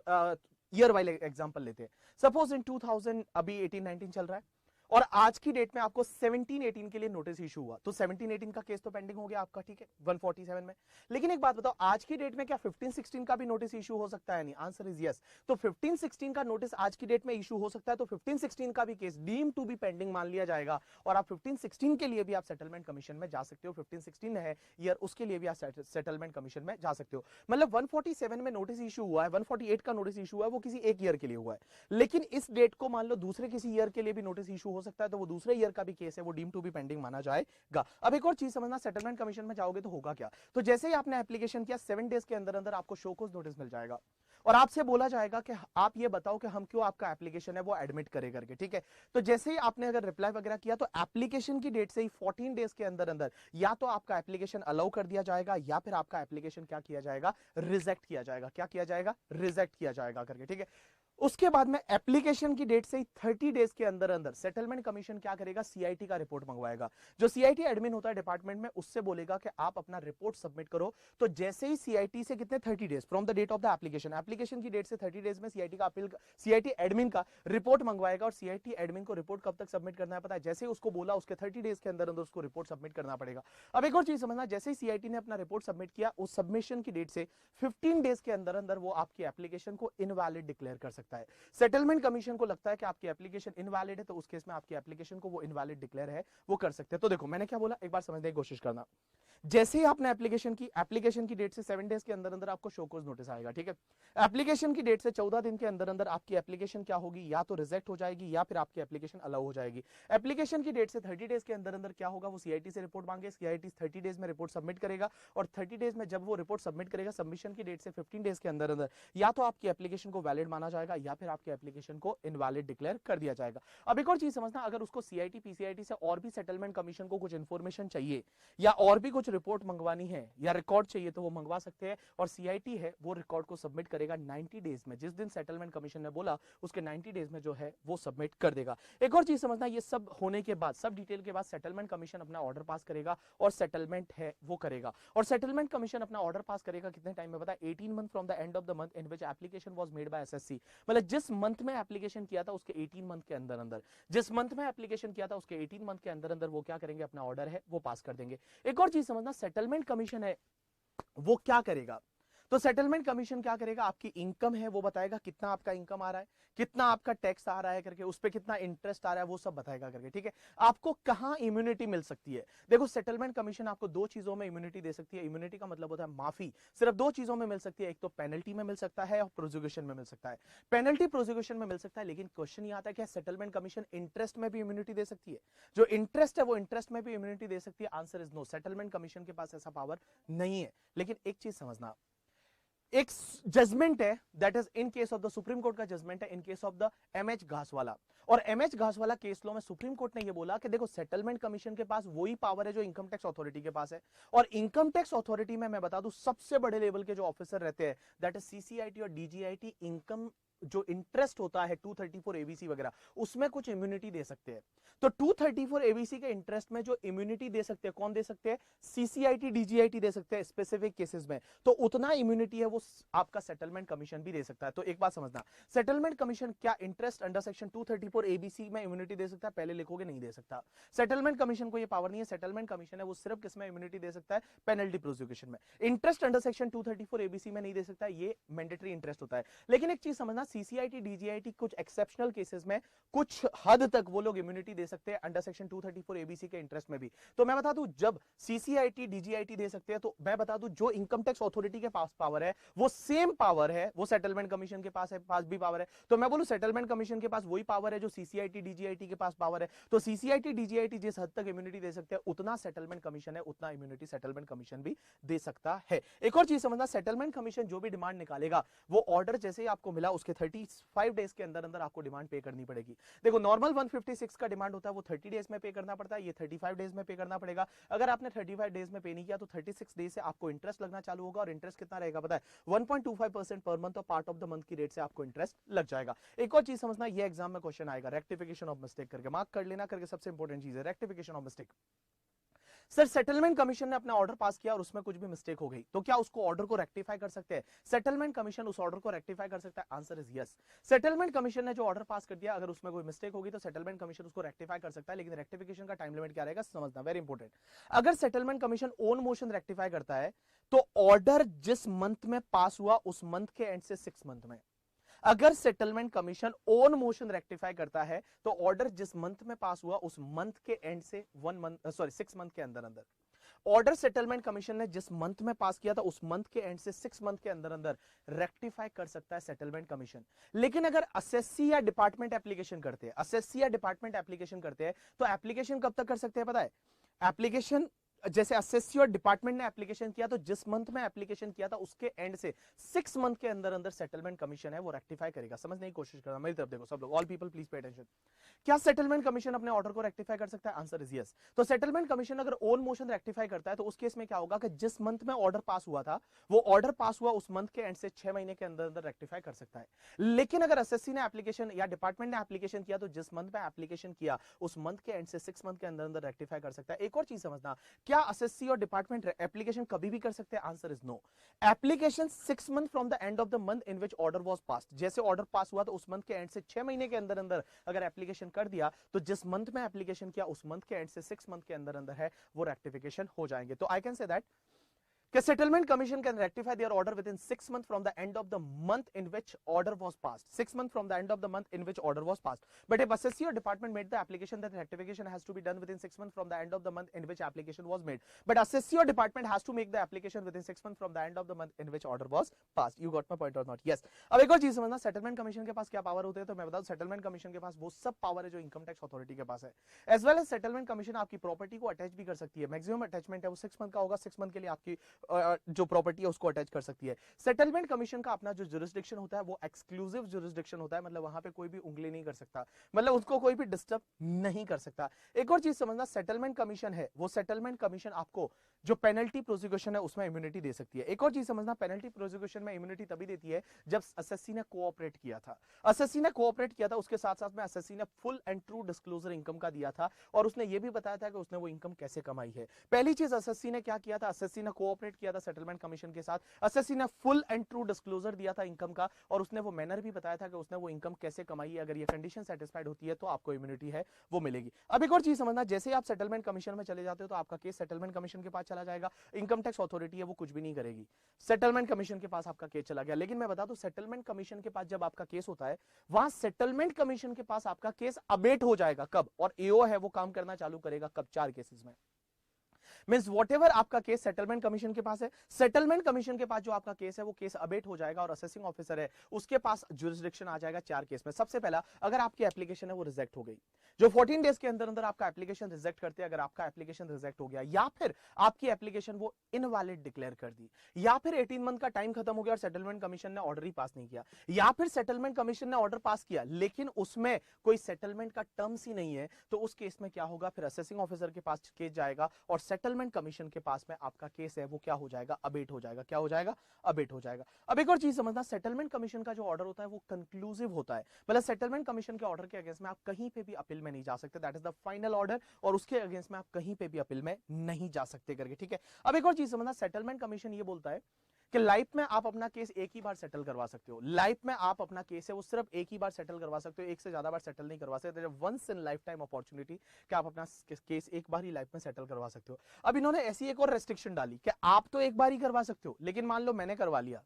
ईयर वाले एग्जांपल लेते हैं, सपोज इन 2000 अभी 18-19 चल रहा है और आज की डेट में आपको 17-18 के लिए नोटिस इशू हुआ, तो 17-18 का केस तो पेंडिंग हो गया आपका, ठीक है, 147 में। लेकिन एक बात बताओ, आज की डेट में क्या 15-16 का भी नोटिस इशू हो सकता है, नहीं, आंसर इज यस। तो 15-16 का नोटिस आज की डेट में इशू हो सकता है, तो 15-16 का भी case deem to be pending मान लिया जाएगा और आप 15-16 के लिए भी आप सेटलमेंट कमीशन में जा सकते हो। 15-16 है ईयर, उसके लिए भी आप सेटलमेंट कमीशन में जा सकते हो। मतलब 147 में नोटिस इशू हुआ है, 148 का नोटिस इशू हुआ है, वो किसी एक ईयर के लिए हुआ है, लेकिन इस डेट को मान लो दूसरे किसी ईयर के लिए भी नोटिस इशू हो सकता है, तो वो दूसरे ईयर का भी केस है, वो डीम टू बी पेंडिंग माना जाएगा। अब एक और चीज समझना, सेटलमेंट कमीशन में जाओगे तो होगा क्या, तो जैसे ही आपने एप्लीकेशन किया 7 डेज के अंदर अंदर आपको शो कॉज नोटिस मिल जाएगा और आपसे बोला जाएगा कि आप ये बताओ कि हम क्यों आपका एप्लीकेशन है वो एडमिट करे करके, ठीक है। तो जैसे ही आपने अगर रिप्लाई वगैरह किया तो एप्लीकेशन की डेट से ही 14 डेज के अंदर अंदर या तो आपका एप्लीकेशन अलाउ कर दिया जाएगा या फिर आपका एप्लीकेशन क्या किया जाएगा, रिजेक्ट किया जाएगा। क्या किया जाएगा, रिजेक्ट किया जाएगा करके, ठीक है। उसके बाद में एप्लीकेशन की डेट से ही 30 डेज के अंदर अंदर सेटलमेंट कमीशन क्या करेगा, सीआईटी का रिपोर्ट मंगवाएगा। जो सीआईटी एडमिन होता है डिपार्टमेंट में, उससे बोलेगा कि आप अपना रिपोर्ट सबमिट करो। तो जैसे ही सीआईटी से कितने 30 days from the date of the application, application की डेट से 30 डेज में सीआईटी का अपील, सीआईटी एडमिन का रिपोर्ट मंगवाएगा और सीआईटी एडमिन को रिपोर्ट कब तक सबमिट करना है पता है, जैसे उसको बोला उसके 30 डेज के अंदर अंदर उसको रिपोर्ट सबमिट करना पड़ेगा। अब एक और चीज समझना, जैसे ही सीआईटी ने अपना रिपोर्ट सबमिट किया, उस सबमिशन की डेट से 15 डेज के अंदर अंदर वो आपकी एप्लीकेशन को इनवैलिड डिक्लेयर कर सकता सकता है। सेटलमेंट कमीशन को लगता है कि आपकी एप्लीकेशन इनवैलिड है, तो उस केस में आपकी एप्लीकेशन को वो इनवैलिड डिक्लेयर है, वो कर सकते हैं। तो देखो मैंने क्या बोला, एक बार समझने की कोशिश करना। जैसे ही आपने एप्लीकेशन की डेट से 7 डेज के अंदर अंदर आपको शो कॉज नोटिस आएगा, ठीक है। एप्लीकेशन की डेट से 14 दिन के अंदर अंदर आपकी एप्लीकेशन क्या होगी, या तो रिजेक्ट हो जाएगी या फिर आपकी एप्लीकेशन अलाउ हो जाएगी। एप्लीकेशन की डेट से 30 डेज के अंदर अंदर क्या होगा, वो सीआईटी से रिपोर्ट मांगे, सीआईटी 30 डेज में रिपोर्ट सबमिट करेगा, और 30 डेज में जब वो रिपोर्ट सबमिट करेगा, सबमिशन की डेट से 15 डेज के अंदर अंदर या तो आपकी एप्लीकेशन को वैलिड माना जाएगा या फिर आपकी एप्लीकेशन को इनवैलिड डिक्लेयर कर दिया जाएगा। अब एक और चीज समझना, अगर उसको सीआईटी पीसीआईटी से और भी सेटलमेंट कमीशन को कुछ इंफॉर्मेशन चाहिए या और भी कुछ रिपोर्ट मंगवानी है या रिकॉर्ड चाहिए, तो वो मंगवा सकते हैं, और सीआईटी है वो रिकॉर्ड को सबमिट करेगा 90 डेज में। जिस दिन सेटलमेंट कमीशन ने बोला उसके 90 डेज में जो है वो सबमिट कर देगा। एक और चीज समझना, ये सब होने के बाद, सब डिटेल के बाद सेटलमेंट कमीशन अपना ऑर्डर पास करेगा और सेटलमेंट है वो करेगा। और सेटलमेंट कमीशन अपना ऑर्डर पास करेगा कितने टाइम में पता है, 18 month from the end of the month in which application was made by SSC. मतलब जिस मंथ में एप्लीकेशन किया था उसके 18 मंथ के अंदर अंदर, जिस मंथ में एप्लीकेशन किया था उसके 18 मंथ के अंदर अंदर वो क्या करेंगे, अपना ऑर्डर है वो पास कर देंगे। एक और चीज समझना, सेटलमेंट कमीशन है वो क्या करेगा, तो सेटलमेंट कमीशन क्या करेगा, आपकी इनकम है वो बताएगा, कितना आपका इनकम आ रहा है, कितना आपका टैक्स आ रहा है करके, उस पे कितना इंटरेस्ट आ रहा है वो सब बताएगा करके, ठीक है। आपको कहां इम्यूनिटी मिल सकती है, देखो सेटलमेंट कमीशन आपको दो चीजों में इम्यूनिटी दे सकती है। इम्यूनिटी का मतलब होता है माफी, सिर्फ दो चीजों में मिल सकती है, एक तो पेनल्टी में मिल सकता है और प्रोसिक्यूशन में मिल सकता है। पेनल्टी प्रोसिक्यूशन में मिल सकता है, लेकिन क्वेश्चन ये आता है क्या सेटलमेंट कमीशन इंटरेस्ट में भी इम्यूनिटी दे सकती है, जो इंटरेस्ट है वो इंटरेस्ट में भी इम्यूनिटी दे सकती है। Answer is no, settlement commission के पास ऐसा पावर नहीं है। लेकिन एक चीज समझना, एक जजमेंट है that is in case of the supreme court का जजमेंट है in case of the MH Ghaswala, और एमएच घासवाला केस लो में सुप्रीम कोर्ट ने ये बोला कि देखो सेटलमेंट कमीशन के पास वही पावर है जो इनकम टैक्स अथॉरिटी के पास है, और इनकम टैक्स अथॉरिटी में मैं बता दूं सबसे बड़े लेवल के जो ऑफिसर रहते हैं दैट इज सीसीआईटी और डीजीआईटी, इनकम जो इंटरेस्ट होता है 234 एबीसी वगैरह उसमें कुछ इम्यूनिटी दे सकते हैं। तो 234 एबीसी के इंटरेस्ट में जो इम्यूनिटी दे सकते हैं, कौन दे सकते हैं, सीसीआईटी डीजीआईटी दे सकते हैं स्पेसिफिक केसेस में, तो उतना इम्यूनिटी है वो आपका सेटलमेंट कमीशन भी दे सकता है। तो एक बात समझना, सेटलमेंट कमीशन क्या इंटरेस्ट अंडर सेक्शन 234 एबीसी में इम्यूनिटी दे सकता है, पहले लिखोगे नहीं दे सकता। सेटलमेंट कमीशन को ये पावर नहीं है, सेटलमेंट कमीशन है वो सिर्फ किसमें इम्यूनिटी दे सकता है, पेनल्टी प्रोसिक्यूशन में। इंटरेस्ट अंडर सेक्शन 234 एबीसी में नहीं दे सकता, ये मैंडेटरी इंटरेस्ट होता है। लेकिन एक चीज समझना, सीसीआईटी डीजीआईटी कुछ एक्सेप्शनल केसेस में कुछ हद तक वो लोग इम्यूनिटी दे सकते हैं अंडर सेक्शन 234 एबीसी के इंटरेस्ट में भी। तो मैं बता दूं, जब सीसीआईटी डीजीआईटी दे सकते हैं, तो मैं बता दूं जो इनकम टैक्स अथॉरिटी के पास पावर है वो सेम पावर है, वो सेटलमेंट कमीशन के पास भी पावर है। तो मैं बोलूं सेटलमेंट कमीशन के पास वही पावर है जो सीसीआईटी डीजीआईटी के पास पावर है। तो सीसीआईटी डीजीआईटी जिस हद तक इम्यूनिटी दे सकते हैं उतना सेटलमेंट कमीशन है, उतना इम्यूनिटी सेटलमेंट कमीशन भी दे सकता है। एक और चीज समझना, सेटलमेंट कमीशन जो भी डिमांड निकालेगा वो ऑर्डर जैसे ही आपको मिला उसके 35 डेज के अंदर अंदर आपको डिमांड पे करनी पड़ेगी। देखो नॉर्मल 156 का डिमांड होता है वो 30 डेज में पे करना पड़ता है, ये 35 डेज में पे करना पड़ेगा। अगर आपने 35 डेज में पे नहीं किया तो 36 डेज से आपको इंटरेस्ट लगना चालू होगा, और इंटरेस्ट कितना रहेगा पता है, 1.25% पर मंथ, और पार्ट ऑफ द मंथ की रेट से आपको इंटरेस्ट लग जाएगा। एक और चीज समझना, ये एग्जाम में क्वेश्चन आएगा रेक्टिफिकेशन ऑफ मिस्टेक करके, मार्क कर लेना करके, सबसे इंपॉर्टेंट चीज है rectification of mistake. Sir settlement commission ने अपना ऑर्डर पास किया और उसमें कुछ भी मिस्टेक हो गई, तो क्या उसको ऑर्डर को रेक्टिफाई कर सकते हैं, सेटलमेंट कमीशन उस ऑर्डर को रेक्टिफाई कर सकता है, answer is yes. Settlement commission ने जो ऑर्डर पास कर दिया अगर उसमें कोई मिस्टेक होगी तो सेटलमेंट कमीशन उसको रेक्टिफाई कर सकता है, लेकिन रेक्टिफिकेशन का टाइम लिमिट क्या रहेगा समझना, वेरी इंपॉर्टेंट। अगर settlement commission own motion rectify करता है तो ऑर्डर जिस मंथ में पास हुआ उस मंथ के एंड से 6 मंथ में, अगर settlement commission own motion rectify करता है तो ऑर्डर जिस मंथ में पास हुआ उस मंथ के एंड से 6 मंथ के अंदर अंदर, ऑर्डर सेटलमेंट कमीशन ने जिस मंथ में पास किया था उस मंथ के एंड से 6 मंथ के अंदर अंदर रेक्टिफाई कर सकता है सेटलमेंट कमीशन। लेकिन अगर असेसी या डिपार्टमेंट एप्लीकेशन करते हैं, असेसी या डिपार्टमेंट एप्लीकेशन करते हैं, तो एप्लीकेशन कब तक कर सकते हैं पता है, एप्लीकेशन जैसे असेसी और डिपार्टमेंट ने एप्लीकेशन किया तो जिस मंथ में एप्लीकेशन किया था उसके एंड से 6 मंथ के अंदर अंदर सेटलमेंट कमीशन है वो रेक्टिफाई करेगा। समझने की कोशिश करना, मेरी तरफ देखो सब लोग, all people please pay attention. क्या सेटलमेंट कमीशन अपने ऑर्डर को रेक्टिफाई कर सकता है, आंसर इज यस। तो सेटलमेंट कमीशन अगर ओन मोशन रेक्टिफाई करता है तो उस केस में क्या होगा कि जिस मंथ में ऑर्डर पास हुआ था वो ऑर्डर पास हुआ उस मंथ के एंड से 6 महीने के अंदर अंदर रेक्टिफाई कर सकता है। लेकिन अगर एसएससी ने एप्लीकेशन या डिपार्टमेंट ने एप्लीकेशन किया तो जिस मंथ में एप्लीकेशन किया उस मंथ के एंड से 6 मंथ के अंदर अंदर रेक्टिफाई कर सकता है। एक और चीज समझना, क्या एसएससी और डिपार्टमेंट एप्लीकेशन कभी भी कर सकते हैं, answer is no. Application 6 month from the end of the month in which order was passed, जैसे ऑर्डर पास हुआ तो उस मंथ के एंड से 6 महीने के अंदर अंदर अगर एप्लीकेशन कर दिया तो जिस मंथ में एप्लीकेशन किया उस मंथ के एंड से 6 मंथ के अंदर अंदर है वो रेक्टिफिकेशन हो जाएंगे। तो आई कैन से दैट कि settlement commission can rectify their order within 6 months from the end of the month in which order was passed. 6 months from the end of the month in which order was passed. But if assessee or department made the application, then rectification has to be done within 6 months from the end of the month in which application was made. But assessee or department has to make the application within 6 months from the end of the month in which order was passed. You got my point or not? Yes. अब एक और चीज समझना, settlement commission के पास क्या power होते हैं, तो मैं बताऊं सेटलमेंट कमीशन के पास वो सब पावर है जो इनकम टैक्स अथॉरिटी के पास है। As well as settlement commission आपकी प्रॉपर्टी को अटैच भी कर सकती है। मैक्सिमम अटैचमेंट है वो 6 मंथ का होगा, 6 मंथ के लिए आपकी जो प्रॉपर्टी है उसको अटैच कर सकती है। सेटलमेंट कमीशन का अपना जो जुरिस्डिक्शन होता है वो एक्सक्लूसिव जुरिस्डिक्शन होता है, मतलब वहां पे कोई भी उंगली नहीं कर सकता, मतलब उसको कोई भी डिस्टर्ब नहीं कर सकता। एक और चीज समझना, सेटलमेंट कमीशन है वो सेटलमेंट कमीशन आपको जो पेनल्टी प्रोसिक्यूशन है उसमें इम्यूनिटी दे सकती है। एक और चीज समझना, पेनल्टी प्रोसिक्यूशन में इम्यूनिटी तभी देती है जब असेसी ने कोऑपरेट किया था। असेसी ने कोऑपरेट किया था, उसके साथ साथ में असेसी ने full and true disclosure income का दिया था और उसने ये भी बताया था कि उसने वो इनकम कैसे कमाई है। पहली चीज असेसी ने क्या किया था, असेसी ने कोऑपरेट किया था सेटलमेंट कमीशन के साथ, असेसी ने फुल एंड ट्रू डिस्क्लोजर दिया था इनकम का और उसने वो मैनर भी बताया था कि उसने वो इनकम कैसे कमाई है। अगर ये कंडीशन सेटिस्फाइड होती है तो आपको इम्यूनिटी है वो मिलेगी। अब एक और चीज समझना, जैसे ही आप सेटलमेंट कमीशन में चले जाते हो तो आपका केस सेटलमेंट कमीशन के पास चला जाएगा। इनकम टैक्स अथॉरिटी है वो कुछ भी नहीं करेगी, सेटलमेंट कमीशन के पास आपका केस चला गया। लेकिन मैं बता दूं, सेटलमेंट कमीशन के पास जब आपका केस होता है, वहां सेटलमेंट कमीशन के पास आपका केस अबेट हो जाएगा कब, और एओ है वो काम करना चालू करेगा कब, 4 केसेस में। मींस व्हाटएवर आपका केस सेटलमेंट कमीशन के पास है, सेटलमेंट कमीशन के पास जो आपका केस है वो केस अबेट हो जाएगा और असेसिंग ऑफिसर है उसके पास जुरिस्डिक्शन आ जाएगा 4 केस में। सबसे पहला, अगर आपकी एप्लीकेशन है वो रिजेक्ट हो गई, जो 14 डेज के अंदर अंदर आपका एप्लीकेशन रिजेक्ट करते हैं, अगर आपका एप्लीकेशन रिजेक्ट हो गया या फिर आपकी एप्लीकेशन वो इनवैलिड डिक्लेयर कर दी, या फिर 18 मंथ का टाइम खत्म हो गया और सेटलमेंट कमीशन ने ऑर्डर ही पास नहीं किया, या फिर सेटलमेंट कमीशन ने ऑर्डर पास किया लेकिन उसमें कोई सेटलमेंट का टर्म्स ही नहीं है, तो उस केस में क्या होगा, फिर असेसिंग ऑफिसर के पास केस जाएगा और सेटलमेंट कमीशन के पास में आपका केस है वो क्या हो जाएगा, अबेट हो जाएगा। क्या हो जाएगा, अबेट हो जाएगा। अब एक और चीज समझना, सेटलमेंट कमीशन का जो ऑर्डर होता है वो कंक्लूसिव होता है, मतलब सेटलमेंट कमीशन के ऑर्डर के अगेंस्ट में आप कहीं पे भी अपील में नहीं जा सकते, that is the final order, और उसके अगेंस्ट में आप कहीं पे भी अपील में नहीं जा सकते करके, ठीक है। अब एक और चीज समझना, सेटलमेंट कमीशन ये बोलता है कि लाइफ में आप अपना केस एक ही बार सेटल करवा सकते हो, लाइफ में आप अपना केस है वो सिर्फ एक ही बार सेटल करवा सकते हो, एक से ज्यादा बार सेटल नहीं करवा सकते। Once in life time opportunity कि आप अपना केस एक बार ही लाइफ में सेटल करवा सकते हो। अब इन्होंने ऐसी एक और रेस्ट्रिक्शन डाली कि आप तो एक बार ही करवा सकते हो, लेकिन मान लो मैंने करवा लिया,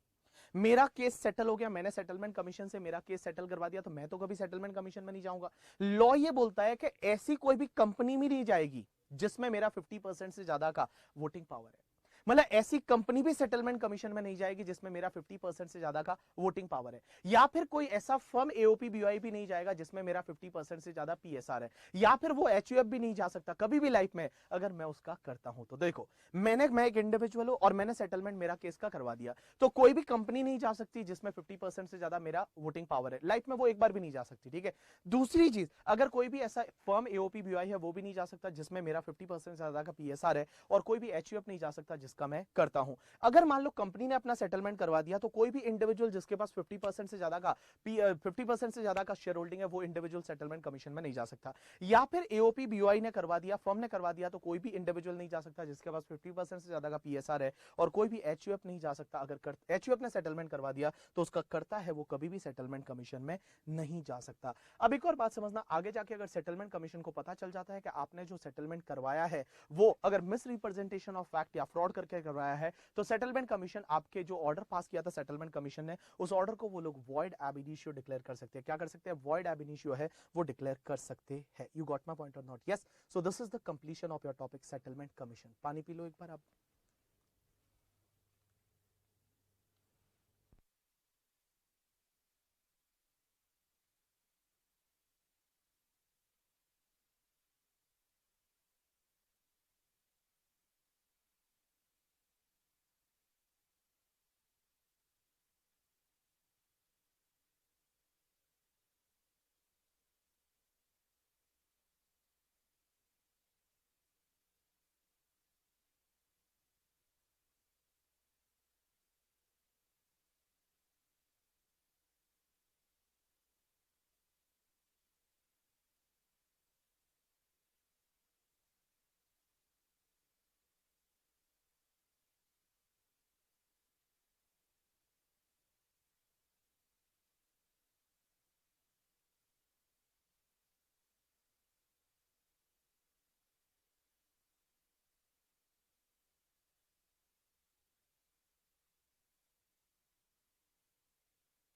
मेरा केस सेटल हो गया, मैंने सेटलमेंट कमीशन से मेरा केस सेटल करवा दिया, तो मैं तो कभी सेटलमेंट कमीशन में नहीं जाऊंगा। लॉ ये बोलता है कि ऐसी कोई भी कंपनी भी नहीं जाएगी जिसमें मेरा 50% से ज्यादा का वोटिंग पावर है, मतलब ऐसी कंपनी भी सेटलमेंट कमीशन में नहीं जाएगी जिसमें मेरा 50% से ज्यादा का वोटिंग पावर है, या फिर कोई ऐसा फर्म एओपी बीओआई भी नहीं जाएगा जिसमें मेरा 50% से ज्यादा पीएसआर है, या फिर वो एचयूएफ भी नहीं जा सकता कभी भी लाइफ में अगर मैं उसका करता हूं तो। देखो, मैं एक इंडिविजुअल हूं और मैंने सेटलमेंट मेरा केस का करवा दिया, तो कोई भी कंपनी नहीं जा सकती जिसमें 50% से ज्यादा मेरा वोटिंग पावर है, लाइफ में वो एक बार भी नहीं जा सकती, ठीक है। दूसरी चीज, अगर कोई भी ऐसा फर्म एओपी बीओआई है वो भी नहीं जा सकता जिसमें मेरा 50% से ज्यादा का पीएसआर है, और कोई भी एचयूएफ नहीं जा सकता का मैं करता हूं। अगर मान लो कंपनी ने अपना सेटलमेंट करवा दिया, तो कोई भी इंडिविजुअल जिसके पास 50% से ज्यादा का 50% से ज्यादा का शेयर होल्डिंग है वो इंडिविजुअल सेटलमेंट कमीशन में नहीं जा सकता, या फिर एओपी बीओआई ने करवा दिया, फर्म ने करवा दिया, तो कोई भी इंडिविजुअल नहीं जा सकता जिसके पास 50% से ज्यादा का पीएसआर है, और कोई भी एचयूएफ नहीं जा सकता। अगर एचयूएफ ने सेटलमेंट करवा दिया तो उसका करता है वो कभी भी सेटलमेंट कमीशन में नहीं जा सकता। अब एक और बात समझना, आगे जाके अगर सेटलमेंट कमीशन को पता चल जाता है कि आपने जो सेटलमेट करवाया है वो अगर मिस रिप्रेजेंटेशन ऑफ फैक्ट या फ्रॉड करके करवाया है, तो सेटलमेंट कमीशन आपके जो ऑर्डर पास किया था सेटलमेंट कमीशन ने, उस ऑर्डर को वो लोग वॉइड एब इनिशियो डिक्लेयर कर सकते हैं। क्या कर सकते हैं, वॉइड एब इनिशियो है वो डिक्लेयर कर सकते हैं। यू गॉट माय पॉइंट और not? Yes, so this is the completion of your topic settlement commission. पानी पी लो एक बार आप।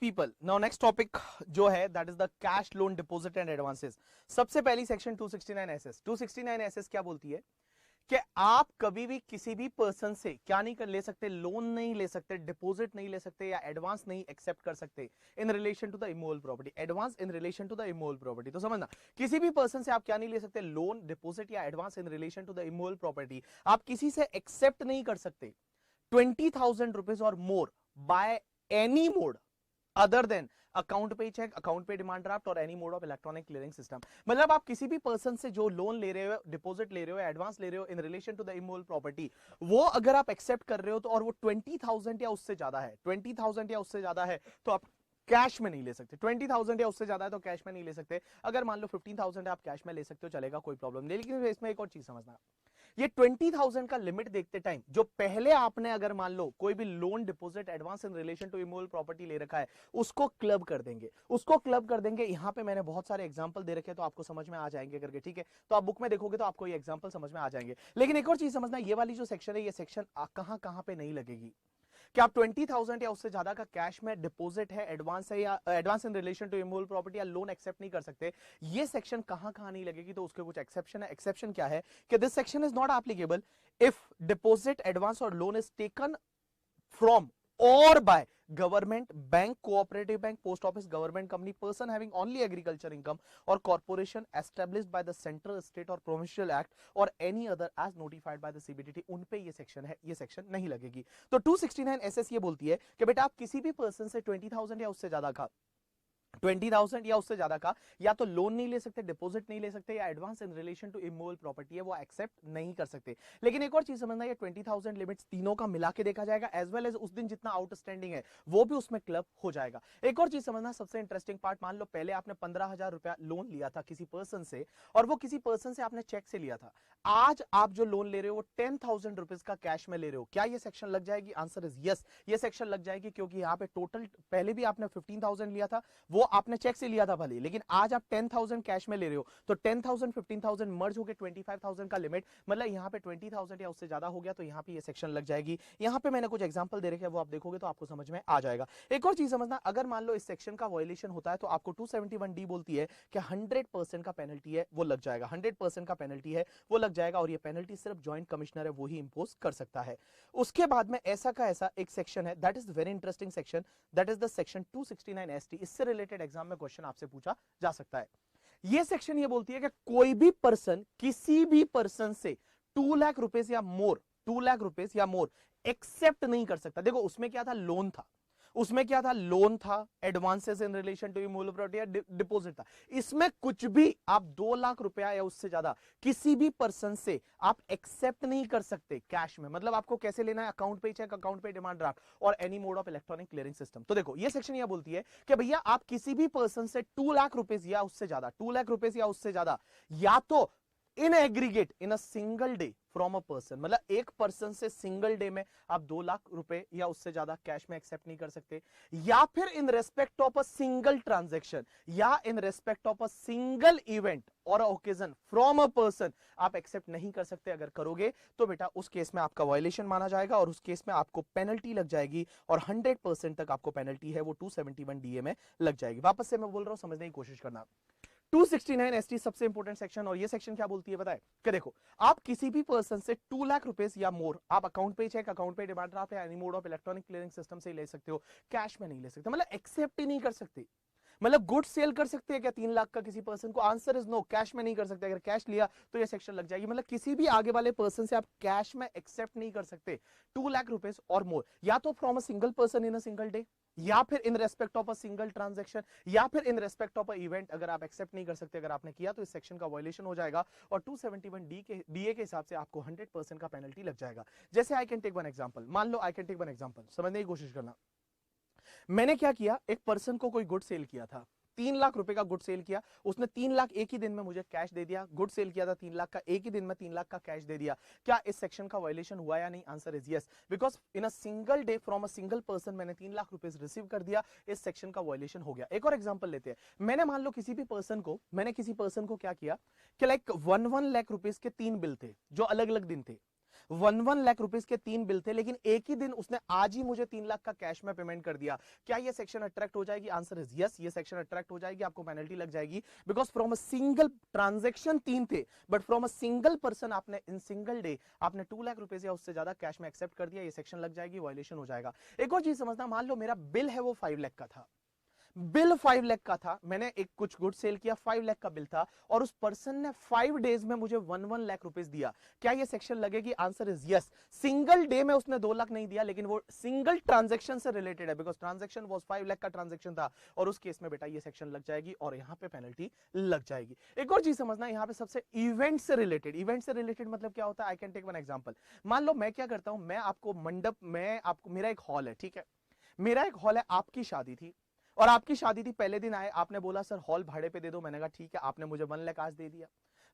पीपल। नाउ नेक्स्ट टॉपिक जो है that is the cash loan deposit and advances. सबसे पहली सेक्शन 269 एसएस। 269 एसएस क्या बोलती है कि आप कभी भी किसी भी पर्सन से क्या नहीं कर ले सकते, लोन नहीं ले सकते, डिपॉजिट नहीं ले सकते या एडवांस नहीं एक्सेप्ट कर सकते in relation to the immovable property. Advance in relation to the immovable property, तो समझना किसी भी पर्सन से आप क्या नहीं ले सकते, लोन, डिपॉजिट या advance in relation to the immovable property आप किसी से एक्सेप्ट नहीं कर सकते 20,000 रुपीज और more by any mode other than account पे चेक, अकाउंट पे डिमांड ड्राफ्ट और any mode of electronic clearing system. मतलब आप किसी भी पर्सन से जो लोन ले रहे हो, डिपॉजिट ले रहे हो, एडवांस ले रहे हो in relation to the immovable property, वो अगर आप एक्सेप्ट कर रहे हो तो और वो 20,000 या उससे ज्यादा है, 20,000 या उससे ज्यादा है तो आप कैश में नहीं ले सकते। 20,000 या उससे ज्यादा है तो कैश में नहीं ले सकते। अगर मान लो 15,000 है आप कैश में ले सकते हो, चलेगा, कोई प्रॉब्लम नहीं। लेकिन इसमें एक और चीज समझना, ये 20,000 का लिमिट देखते टाइम जो पहले आपने अगर मान लो कोई भी loan, deposit, advance in relation to immovable property ले रखा है, उसको क्लब कर देंगे, उसको क्लब कर देंगे। यहां पे मैंने बहुत सारे एग्जांपल दे रखे हैं तो आपको समझ में आ जाएंगे करके, ठीक है। तो आप बुक में देखोगे तो आपको ये एग्जांपल समझ में आ जाएंगे। लेकिन एक और चीज समझना, ये वाली जो सेक्शन है, ये सेक्शन कहां कहां पे नहीं लगेगी कि आप 20,000 या उससे ज्यादा का कैश में डिपॉजिट है, एडवांस है या advance in relation to immovable property या लोन एक्सेप्ट नहीं कर सकते। ये सेक्शन कहां कहां नहीं लगेगी तो उसके कुछ एक्सेप्शन है। एक्सेप्शन क्या है कि this section is not applicable if deposit, advance or loan is taken from or by government, bank, cooperative bank, post office, government company, person having only agriculture income or corporation established by the central, state or provincial act or any other as notified by the CBDT, उन पे ये section है, ये section नहीं लगेगी। तो 269 SS ये बोलती है कि बेटा आप किसी भी पर्सन से 20,000 या उससे ज्यादा का 20,000 या उससे ज्यादा का या तो लोन नहीं ले सकते, डिपॉजिट नहीं ले सकते या advance in relation to immovable property है वो एक्सेप्ट नहीं कर सकते। लेकिन एक और चीज समझना, ये 20,000 लिमिट्स तीनों का मिला के देखा जाएगा एज वेल एज उस दिन जितना आउटस्टैंडिंग है वो भी उसमें क्लब हो जाएगा। एक और चीज समझना, सबसे इंटरेस्टिंग पार्ट, मान लो पहले आपने 15,000 रुपया लोन लिया था किसी पर्सन से और वो किसी पर्सन से आपने चेक से लिया था। आज आप जो लोन ले रहे हो वो 10,000 रुपीज का कैश में ले रहे हो, क्या ये सेक्शन लग जाएगी? आंसर इज यस, ये सेक्शन लग जाएगी क्योंकि यहाँ पे टोटल पहले भी आपने 15,000 लिया था, वो आपने चेक से लिया था भले, लेकिन आज आप 10,000 कैश में ले रहे हो तो 10,000 15,000 मर्ज हो गए 25,000 का लिमिट, मतलब यहाँ पे 20,000 या उससे ज्यादा हो गया तो यहाँ पे ये सेक्शन लग जाएगी। यहाँ पे मैंने कुछ एग्जांपल दे रखे हैं वो आप देखोगे तो आपको समझ में आ जाएगा। एक और चीज समझना, अगर मान लो इस सेक्शन का वायलेशन होता है तो आपको 271D बोलती है कि 100% का पेनल्टी है वो लग जाएगा, 100% का पेनल्टी है वो लग जाएगा और ये पेनल्टी सिर्फ ज्वाइंट कमिश्नर है वो ही इंपोज कर सकता है। उसके बाद में ऐसा का ऐसा एक सेक्शन है that is very interesting section, that is the section 269 ST। इससे रिलेटेड एग्जाम में क्वेश्चन आपसे पूछा जा सकता है। ये सेक्शन ये बोलती है कि कोई भी पर्सन किसी भी पर्सन से 2 लाख रुपए या मोर, 2 लाख रुपए या मोर एक्सेप्ट नहीं कर सकता। देखो उसमें क्या था, लोन था, उसमें क्या था, लोन था, advances in relation to immovable property या डिपॉजिट था। इसमें कुछ भी आप 2 लाख रुपया या उससे ज्यादा किसी भी पर्सन से आप एक्सेप्ट नहीं कर सकते कैश में। मतलब आपको कैसे लेना है, अकाउंट पे चेक, अकाउंट पे डिमांड ड्राफ्ट और any mode of electronic clearing system. तो देखो ये सेक्शन यह बोलती है कि भैया आप किसी भी पर्सन से 2 लाख रुपए या उससे ज्यादा, 2 लाख रुपए या उससे ज्यादा या तो in aggregate in a single day from a person, मतलब एक पर्सन से सिंगल डे में आप 2 लाख रुपए या उससे ज्यादा कैश में एक्सेप्ट नहीं कर सकते, या फिर in respect of a single transaction या in respect of a single event or occasion from a person आप एक्सेप्ट नहीं कर सकते। अगर करोगे तो बेटा उस केस में आपका वायलेशन माना जाएगा और उस केस में आपको पेनल्टी लग जाएगी और 100% तक आपको पेनल्टी है वो 271DA में लग जाएगी। वापस से मैं बोल रहा हूं, समझने की कोशिश करना। 269 ST सबसे इंपॉर्टेंट सेक्शन, और ये सेक्शन क्या बोलती है बताए कि देखो आप किसी भी पर्सन से 2 लाख रुपए या मोर आप अकाउंट पे चेक, अकाउंट पे डिमांड ड्राफ्ट या any mode of electronic clearing system से ले सकते हो, कैश में नहीं ले सकते, मतलब एक्सेप्ट ही नहीं कर सकते। मतलब गुड सेल कर सकते हैं क्या 3 लाख का किसी पर्सन को? आंसर इज नो, कैश में नहीं कर सकते। अगर कैश लिया तो ये सेक्शन लग जाएगी। मतलब किसी भी आगे वाले पर्सन से आप कैश में एक्सेप्ट नहीं कर सकते 2 लाख रुपए और मोर, या तो from a single person in a single day, या फिर in respect of a single transaction, या फिर in respect of a event. अगर आप एक्सेप्ट नहीं कर सकते, अगर आपने किया तो इस सेक्शन का वायलेशन हो जाएगा और 271DA के हिसाब से आपको 100% का पेनल्टी लग जाएगा। जैसे I can take one example, मान लो I can take one example, समझने की कोशिश करना। मैंने क्या किया, एक पर्सन को कोई गुड सेल किया था, 3 लाख रुपए का गुड सेल किया, उसने 3 लाख एक ही दिन में मुझे कैश दे दिया। गुड सेल किया था 3 लाख का, एक ही दिन में 3 लाख का कैश दे दिया। क्या इस सेक्शन का वायलेशन हुआ या नहीं? Answer is yes, because in a single day from a single person मैंने 3 लाख रुपए रिसीव कर दिया, इस सेक्शन का वायलेशन हो गया। एक और एग्जांपल लेते हैं। मैंने मान लो किसी भी पर्सन को, मैंने किसी पर्सन को क्या किया कि लाइक 1 लाख रुपीस के 3 बिल थे जो अलग अलग दिन थे। 1 लाख रुपीस के 3 बिल थे, लेकिन एक ही दिन उसने आज ही मुझे 3 लाख का कैश में पेमेंट कर दिया, क्या ये सेक्शन अट्रैक्ट हो जाएगी? आंसर इज यस, ये सेक्शन अट्रैक्ट हो जाएगी, आपको पेनल्टी लग जाएगी। Because from a single transaction 3 थे, but from a single person आपने इन सिंगल डे आपने 2 लाख रुपए या उससे ज्यादा कैश में एक्सेप्ट कर दिया, ये सेक्शन लग जाएगी, वायलेशन हो जाएगा। एक और चीज समझना, मान लो मेरा बिल है वो 5 लाख का था, बिल 5 लाख का था, मैंने एक कुछ गुड सेल किया, 5 लाख का बिल था, और उस पर्सन ने 5 डेज में मुझे 1 लाख रुपीस दिया, क्या ये सेक्शन लगेगी? Answer is yes. Single day में उसने 2 लाख नहीं दिया, लेकिन वो सिंगल ट्रांजैक्शन से रिलेटेड है, बिकॉज ट्रांजैक्शन वाज 5 लाख का ट्रांजैक्शन था, और उस केस में बेटा ये सेक्शन लग जाएगी और यहां पे पेनल्टी लग जाएगी। एक और चीज समझना, यहां पे सबसे इवेंट से रिलेटेड मतलब क्या होता है? I can take one example. मान लो मैं क्या करता हूं, मैं आपको मंडप में, आपको मेरा एक हॉल है, ठीक है, मेरा एक हॉल है, आपकी शादी थी, और आपकी शादी थी, पहले दिन आए, आपने बोला सर हॉल भाड़े पे दे दो, मैंने कहा ठीक है, आपने मुझे 1 लाख आज दे दिया।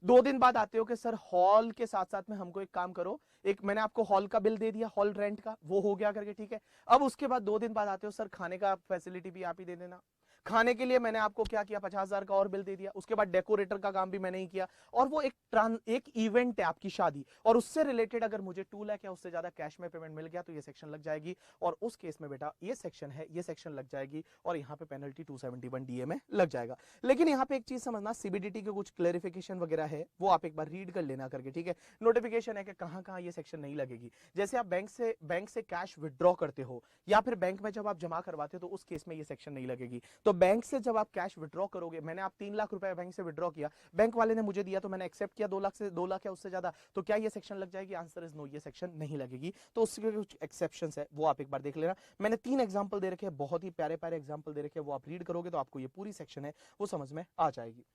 2 दिन बाद आते हो कि सर हॉल के साथ साथ में हमको एक काम करो, एक मैंने आपको हॉल का बिल दे दिया, हॉल रेंट का, वो हो गया करके, ठीक है। अब उसके बाद 2 दिन बाद आते हो, सर खाने का फैसिलिटी भी आप ही दे देना। खाने के लिए मैंने आपको क्या किया, 50,000 का और बिल दे दिया। उसके बाद डेकोरेटर का काम भी मैंने ही किया, और वो एक इवेंट है आपकी शादी, और उससे रिलेटेड अगर मुझे 2 लाख या उससे ज्यादा कैश में पेमेंट मिल गया तो ये सेक्शन लग जाएगी, और उस केस में बेटा ये सेक्शन है, ये सेक्शन लग जाएगी, और यहाँ पे पेनल्टी 271 डीए में लग जाएगा। लेकिन यहाँ पे एक चीज समझना, सीबीडीटी के कुछ क्लेरिफिकेशन वगैरह है, वो आप एक बार रीड कर लेना करके, ठीक है। नोटिफिकेशन है कि कहां कहां ये सेक्शन नहीं लगेगी। जैसे आप बैंक से कैश विड्रॉ करते हो, या फिर बैंक में जब आप जमा करवाते हो, तो उस केस में ये सेक्शन नहीं लगेगी। तो बैंक से जब आप कैश विड्रॉ करोगे, मैंने आप 3 लाख रुपए बैंक से विड्रॉ किया, बैंक वाले ने मुझे दिया तो मैंने एक्सेप्ट किया 2 लाख या उससे ज्यादा, तो क्या ये सेक्शन लग जाएगी? आंसर इज नो, ये सेक्शन नहीं लगेगी। तो उसके कुछ एक्सेप्शंस है, वो आप एक बार देख लेना। मैंने 3 एग्जांपल दे रखे हैं, बहुत ही प्यारे प्यारे एग्जांपल दे रखे हैं, वो आप रीड करोगे तो आपको ये पूरी सेक्शन है वो समझ में आ जाएगी।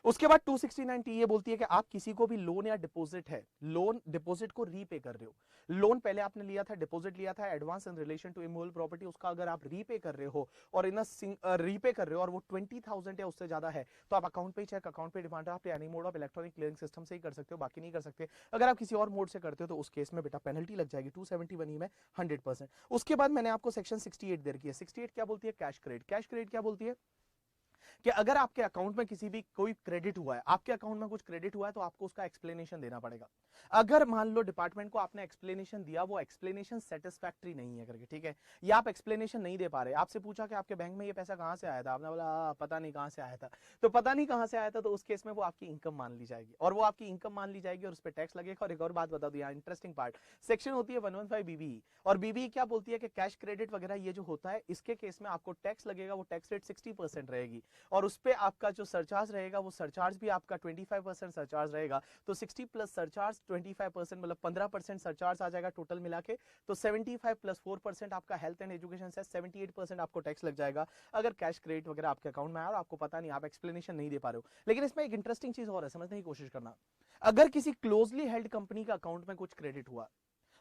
उसके बाद 269 टी ये बोलती है कि आप किसी को भी लोन या डिपॉजिट है, लोन डिपॉजिट को रीपे कर रहे हो, लोन पहले आपने लिया था, डिपॉजिट लिया था, advance in relation to immovable property, उसका अगर आप रीपे कर रहे हो, और रीपे कर रहे हो और वो 20,000 या उससे ज्यादा है, तो आप अकाउंट पे चेक, अकाउंट पे demand draft, any mode of electronic clearing system से ही कर सकते हो, बाकी नहीं कर सकते। अगर आप किसी और मोड से करते हो तो उस केस में बेटा पेनल्टी लग जाएगी 271 में 100%। उसके बाद मैंने आपको सेक्शन 68 दे रखी है। 68 क्या बोलती है? Cash credit. कैश क्रेडिट क्या बोलती है कि अगर आपके अकाउंट में किसी भी कोई क्रेडिट हुआ है, आपके अकाउंट में कुछ क्रेडिट हुआ है, तो आपको उसका एक्सप्लेनेशन देना पड़ेगा। अगर मान लो डिपार्टमेंट को आपने एक्सप्लेनेशन दिया, वो एक्सप्लेनेशन सेटिस्फैक्टरी नहीं है करके, ठीक है, या आप एक्सप्लेनेशन नहीं दे पा रहे, आपसे पूछा कि आपके बैंक में ये पैसा कहां से आया था, आपने बोला पता नहीं कहां से आया था, तो पता नहीं कहां से आया था, तो उस केस में वो आपकी इनकम मान ली जाएगी, और वो आपकी इनकम मान ली जाएगी और उस पर टैक्स लगेगा। और एक और बात बता दो, यहाँ इंटरेस्टिंग पार्ट, सेक्शन होती है 115 बीबी, और बीबी क्या बोलती है कि कैश क्रेडिट वगैरह ये जो होता है, इसके केस में आपको टैक्स लगेगा, वो टैक्स रेट 60% रहेगी, और उस पर आपका जो सरचार्ज रहेगा, वो सरचार्ज भी आपका 25% सरचार्ज रहेगा। तो 60 प्लस सरचार्ज 25%, मतलब 15% सरचार्ज आ जाएगा टोटल मिला के। तो 75 प्लस 4% आपका हेल्थ एंड एजुकेशन से 78% आपको टैक्स लग जाएगा, अगर कैश क्रेडिट वगैरह आपके अकाउंट में आया और आपको पता नहीं, आप एक्सप्लेनेशन नहीं दे पा रहे हो। लेकिन इसमें एक इंटरेस्टिंग चीज और है, समझने की कोशिश करना। अगर किसी क्लोजली हेल्ड कंपनी का अकाउंट में कुछ क्रेडिट हुआ,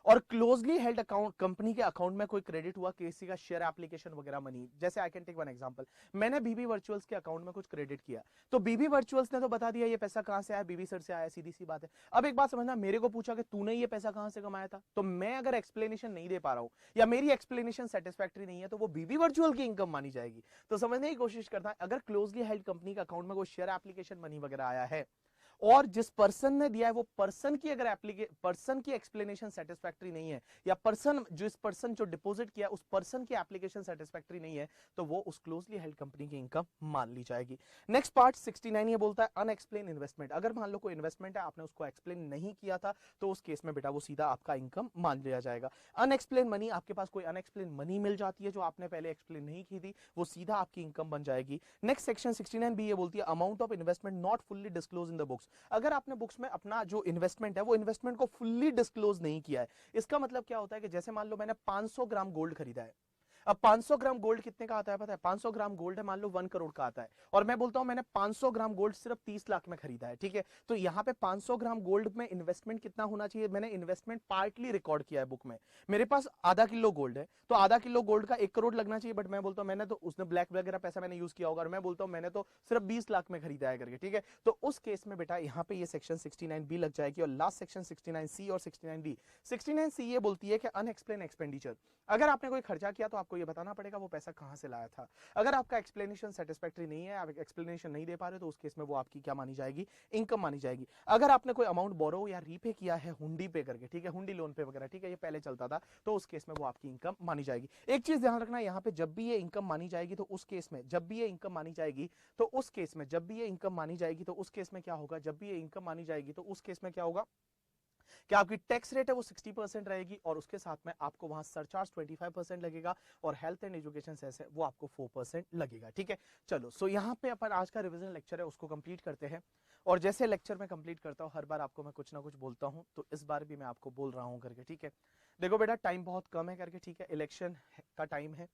और क्लोजली हेल्ड अकाउंट कंपनी के अकाउंट में कोई क्रेडिट हुआ, किसी का शेयर एप्लीकेशन वगैरह मनी, जैसे I can take one example, मैंने बीबी वर्चुअल्स के अकाउंट में कुछ क्रेडिट किया, तो बीबी वर्चुअल्स ने तो बता दिया ये पैसा कहां से आया, बीबी सर से आया, सीधी सी बात है। अब एक बात समझना, मेरे को पूछा कि तूने ये पैसा कहां से कमाया था, तो मैं अगर एक्सप्लेनेशन नहीं दे पा रहा हूं, या मेरी एक्सप्लेनेशन सेटिस्फैक्टरी नहीं है, तो वो बीबी वर्चुअल की इनकम मानी जाएगी। तो समझने की कोशिश करता है, अगर क्लोजली हेल्ड कंपनी का अकाउंट में कोई शेयर एप्लीकेशन मनी वगैरह आया है, और जिस पर्सन ने दिया है वो पर्सन की अगर पर्सन की एक्सप्लेनेशन सेटिस्फैक्टरी नहीं है, या पर्सन जो डिपॉजिट किया उस पर्सन की एप्लीकेशन सेटिस्फैक्टरी नहीं है, तो वो उस क्लोजली हेल्ड कंपनी की इनकम मान ली जाएगी। नेक्स्ट पार्ट 69 ये बोलता है अनएक्सप्लेन इन्वेस्टमेंट। अगर मान लो कोई इन्वेस्टमेंट है, आपने उसको एक्सप्लेन नहीं किया था, तो उस केस में बेटा वो सीधा आपका इनकम मान लिया जाएगा। अनएक्सप्लेन मनी, आपके पास कोई अनएक्सप्लेन मनी मिल जाती है जो आपने पहले एक्सप्लेन नहीं की थी, वो सीधा आपकी इनकम बन जाएगी। नेक्स्ट सेक्शन 69 बी ये बोलती है amount of investment not fully disclose in the books. अगर आपने बुक्स में अपना जो इन्वेस्टमेंट है, वो इन्वेस्टमेंट को फुल्ली डिस्क्लोज नहीं किया है। इसका मतलब क्या होता है कि जैसे मान लो मैंने 500 ग्राम गोल्ड खरीदा है, अब 500 ग्राम गोल्ड कितने का आता है पता है? 500 ग्राम गोल्ड है मान लो 1 करोड़ का आता है, और मैं बोलता हूं मैंने 500 ग्राम गोल्ड सिर्फ 30 लाख में खरीदा है, ठीक है। तो यहां पे 500 ग्राम गोल्ड में इन्वेस्टमेंट कितना होना चाहिए? मैंने इन्वेस्टमेंट पार्टली रिकॉर्ड किया है बुक में। मेरे पास आधा किलो गोल्ड है, तो आधा किलो गोल्ड का 1 करोड़ लगना चाहिए, बट मैं बोलता हूं मैंने तो उसने ब्लैक वगैरह पैसा मैंने यूज किया होगा, और मैं बोलता हूं मैंने तो सिर्फ 20 लाख में खरीदा है करके, ठीक है। तो उस केस में बेटा यहाँ पे ये सेक्शन 69 बी लग जाएगी, और लास्ट सेक्शन 69 सी और 69 डी। 69 सी ये बोलती है कि अनएक्सप्लेन एक्सपेंडिचर, अगर आपने कोई खर्चा किया तो आपको आपको ये बताना पड़ेगा वो पैसा कहां से लाया था। अगर आपका एक्सप्लेनेशन सेटिस्फैक्टरी नहीं है, आप एक्सप्लेनेशन नहीं दे पा रहे तो उस केस में वो आपकी क्या मानी जाएगी, इनकम मानी जाएगी। अगर आपने कोई अमाउंट बोरो या रीपे किया है हुंडी पे करके, ठीक है, हुंडी लोन पे वगैरह, ठीक है, ये पहले चलता था, तो उस केस में वो आपकी इनकम मानी जाएगी। एक चीज ध्यान रखना यहाँ पे, जब भी ये इनकम मानी जाएगी तो उस केस में, जब भी ये इनकम मानी जाएगी तो उस केस में, जब भी ये इनकम मानी जाएगी तो उस केस में क्या होगा, जब भी ये इनकम मानी जाएगी तो उस केस में क्या होगा कि आपकी टैक्स रेट है वो 60% रहेगी और उसके साथ में आपको वहां सरचार्ज 25% लगेगा और हेल्थ एंड एजुकेशन सेस है वो आपको 4% लगेगा। ठीक है, चलो सो यहाँ पे अपन आज का रिवीजन लेक्चर है उसको कंप्लीट करते हैं। और जैसे लेक्चर में कंप्लीट करता हूँ हर बार आपको मैं कुछ ना कुछ बोलता हूँ, तो इस बार भी मैं आपको बोल रहा हूँ करके, ठीक है। देखो बेटा टाइम बहुत कम है करके, ठीक है, इलेक्शन का टाइम है,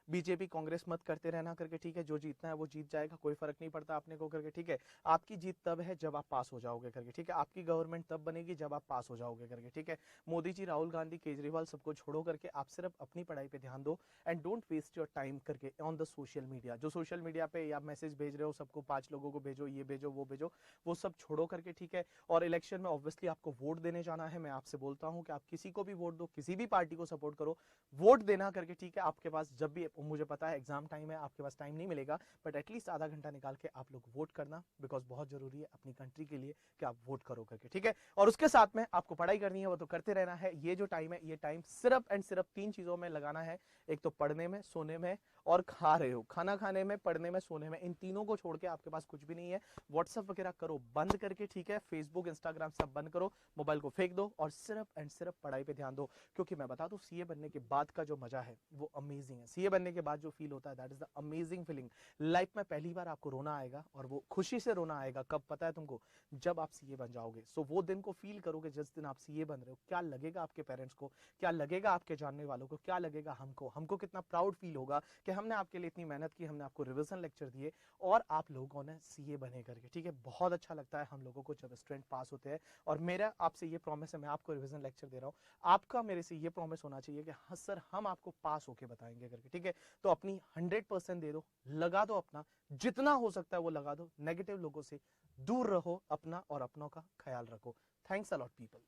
बीजेपी कांग्रेस मत करते रहना करके, ठीक है, जो जीतना है वो जीत जाएगा, कोई फर्क नहीं पड़ता आपने को करके, ठीक है। आपकी जीत तब है जब आप पास हो जाओगे करके, ठीक है, आपकी गवर्नमेंट तब बनेगी जब आप पास हो जाओगे करके, ठीक है। मोदी जी, राहुल गांधी, केजरीवाल सबको छोड़ो करके आप सिर्फ अपनी पढ़ाई पे ध्यान दो and don't waste your time करके ऑन द सोशल मीडिया। जो सोशल मीडिया पे आप मैसेज भेज रहे हो सबको, 5 लोगों को भेजो, ये भेजो वो भेजो, वो सब छोड़ो करके, ठीक है। और इलेक्शन में ऑब्वियसली आपको वोट देने जाना है, मैं आपसे बोलता हूँ कि आप किसी को भी वोट दो, किसी भी पार्टी को सपोर्ट करो, वोट देना करके, ठीक है। आपके पास जब भी, मुझे पता है एग्जाम टाइम है, आपके पास टाइम नहीं मिलेगा, बट एटलीस्ट आधा घंटा निकाल के आप लोग वोट करना, बिकॉज बहुत जरूरी है अपनी कंट्री के लिए कि आप वोट करो करके, ठीक है। और उसके साथ में आपको पढ़ाई करनी है वो तो करते रहना है। ये जो टाइम है, ये टाइम सिर्फ एंड सिर्फ 3 चीजों में लगाना है, एक तो पढ़ने में, सोने में और खा रहे हो, खाना खाने में, पढ़ने में, सोने में, इन तीनों को छोड़ के आपके पास कुछ भी नहीं है। व्हाट्सएप वगैरह करो बंद करके, ठीक है, फेसबुक इंस्टाग्राम सब बंद करो, मोबाइल को फेंक दो और सिर्फ एंड सिर्फ पढ़ाई पे ध्यान दो। क्योंकि मैं बता दूं सीए बनने के बाद का जो मजा है वो अमेजिंग है। सीए बनने के बाद जो फील होता है that is the amazing feeling. Life में पहली बार आपको रोना आएगा और वो खुशी से रोना आएगा, कब पता है तुमको, जब आप सीए बन जाओगे। सो वो दिन को फील करोगे जिस दिन आप सीए बन रहे हो, क्या लगेगा आपके पेरेंट्स को, क्या लगेगा आपके जानने वालों को, क्या लगेगा हमको कितना प्राउड फील होगा कि हमने आपके लिए इतनी मेहनत की, हमने आपको रिवीजन लेक्चर दिए और आप लोगों ने सीए बने करके, ठीक है। बहुत अच्छा लगता है हम लोगों को जब स्टूडेंट पास होते हैं। और मेरा आपसे ये प्रॉमिस है, मैं आपको रिवीजन लेक्चर दे रहा हूँ, आपका मेरे से ये प्रॉमिस होना चाहिए कि हाँ सर हम आपको पास होके बताएंगे करके, ठीक है। तो अपनी 100% दे दो, लगा दो अपना, जितना हो सकता है वो लगा दो, नेगेटिव लोगों से दूर रहो, अपना और अपनों का ख्याल रखो। Thanks a lot people.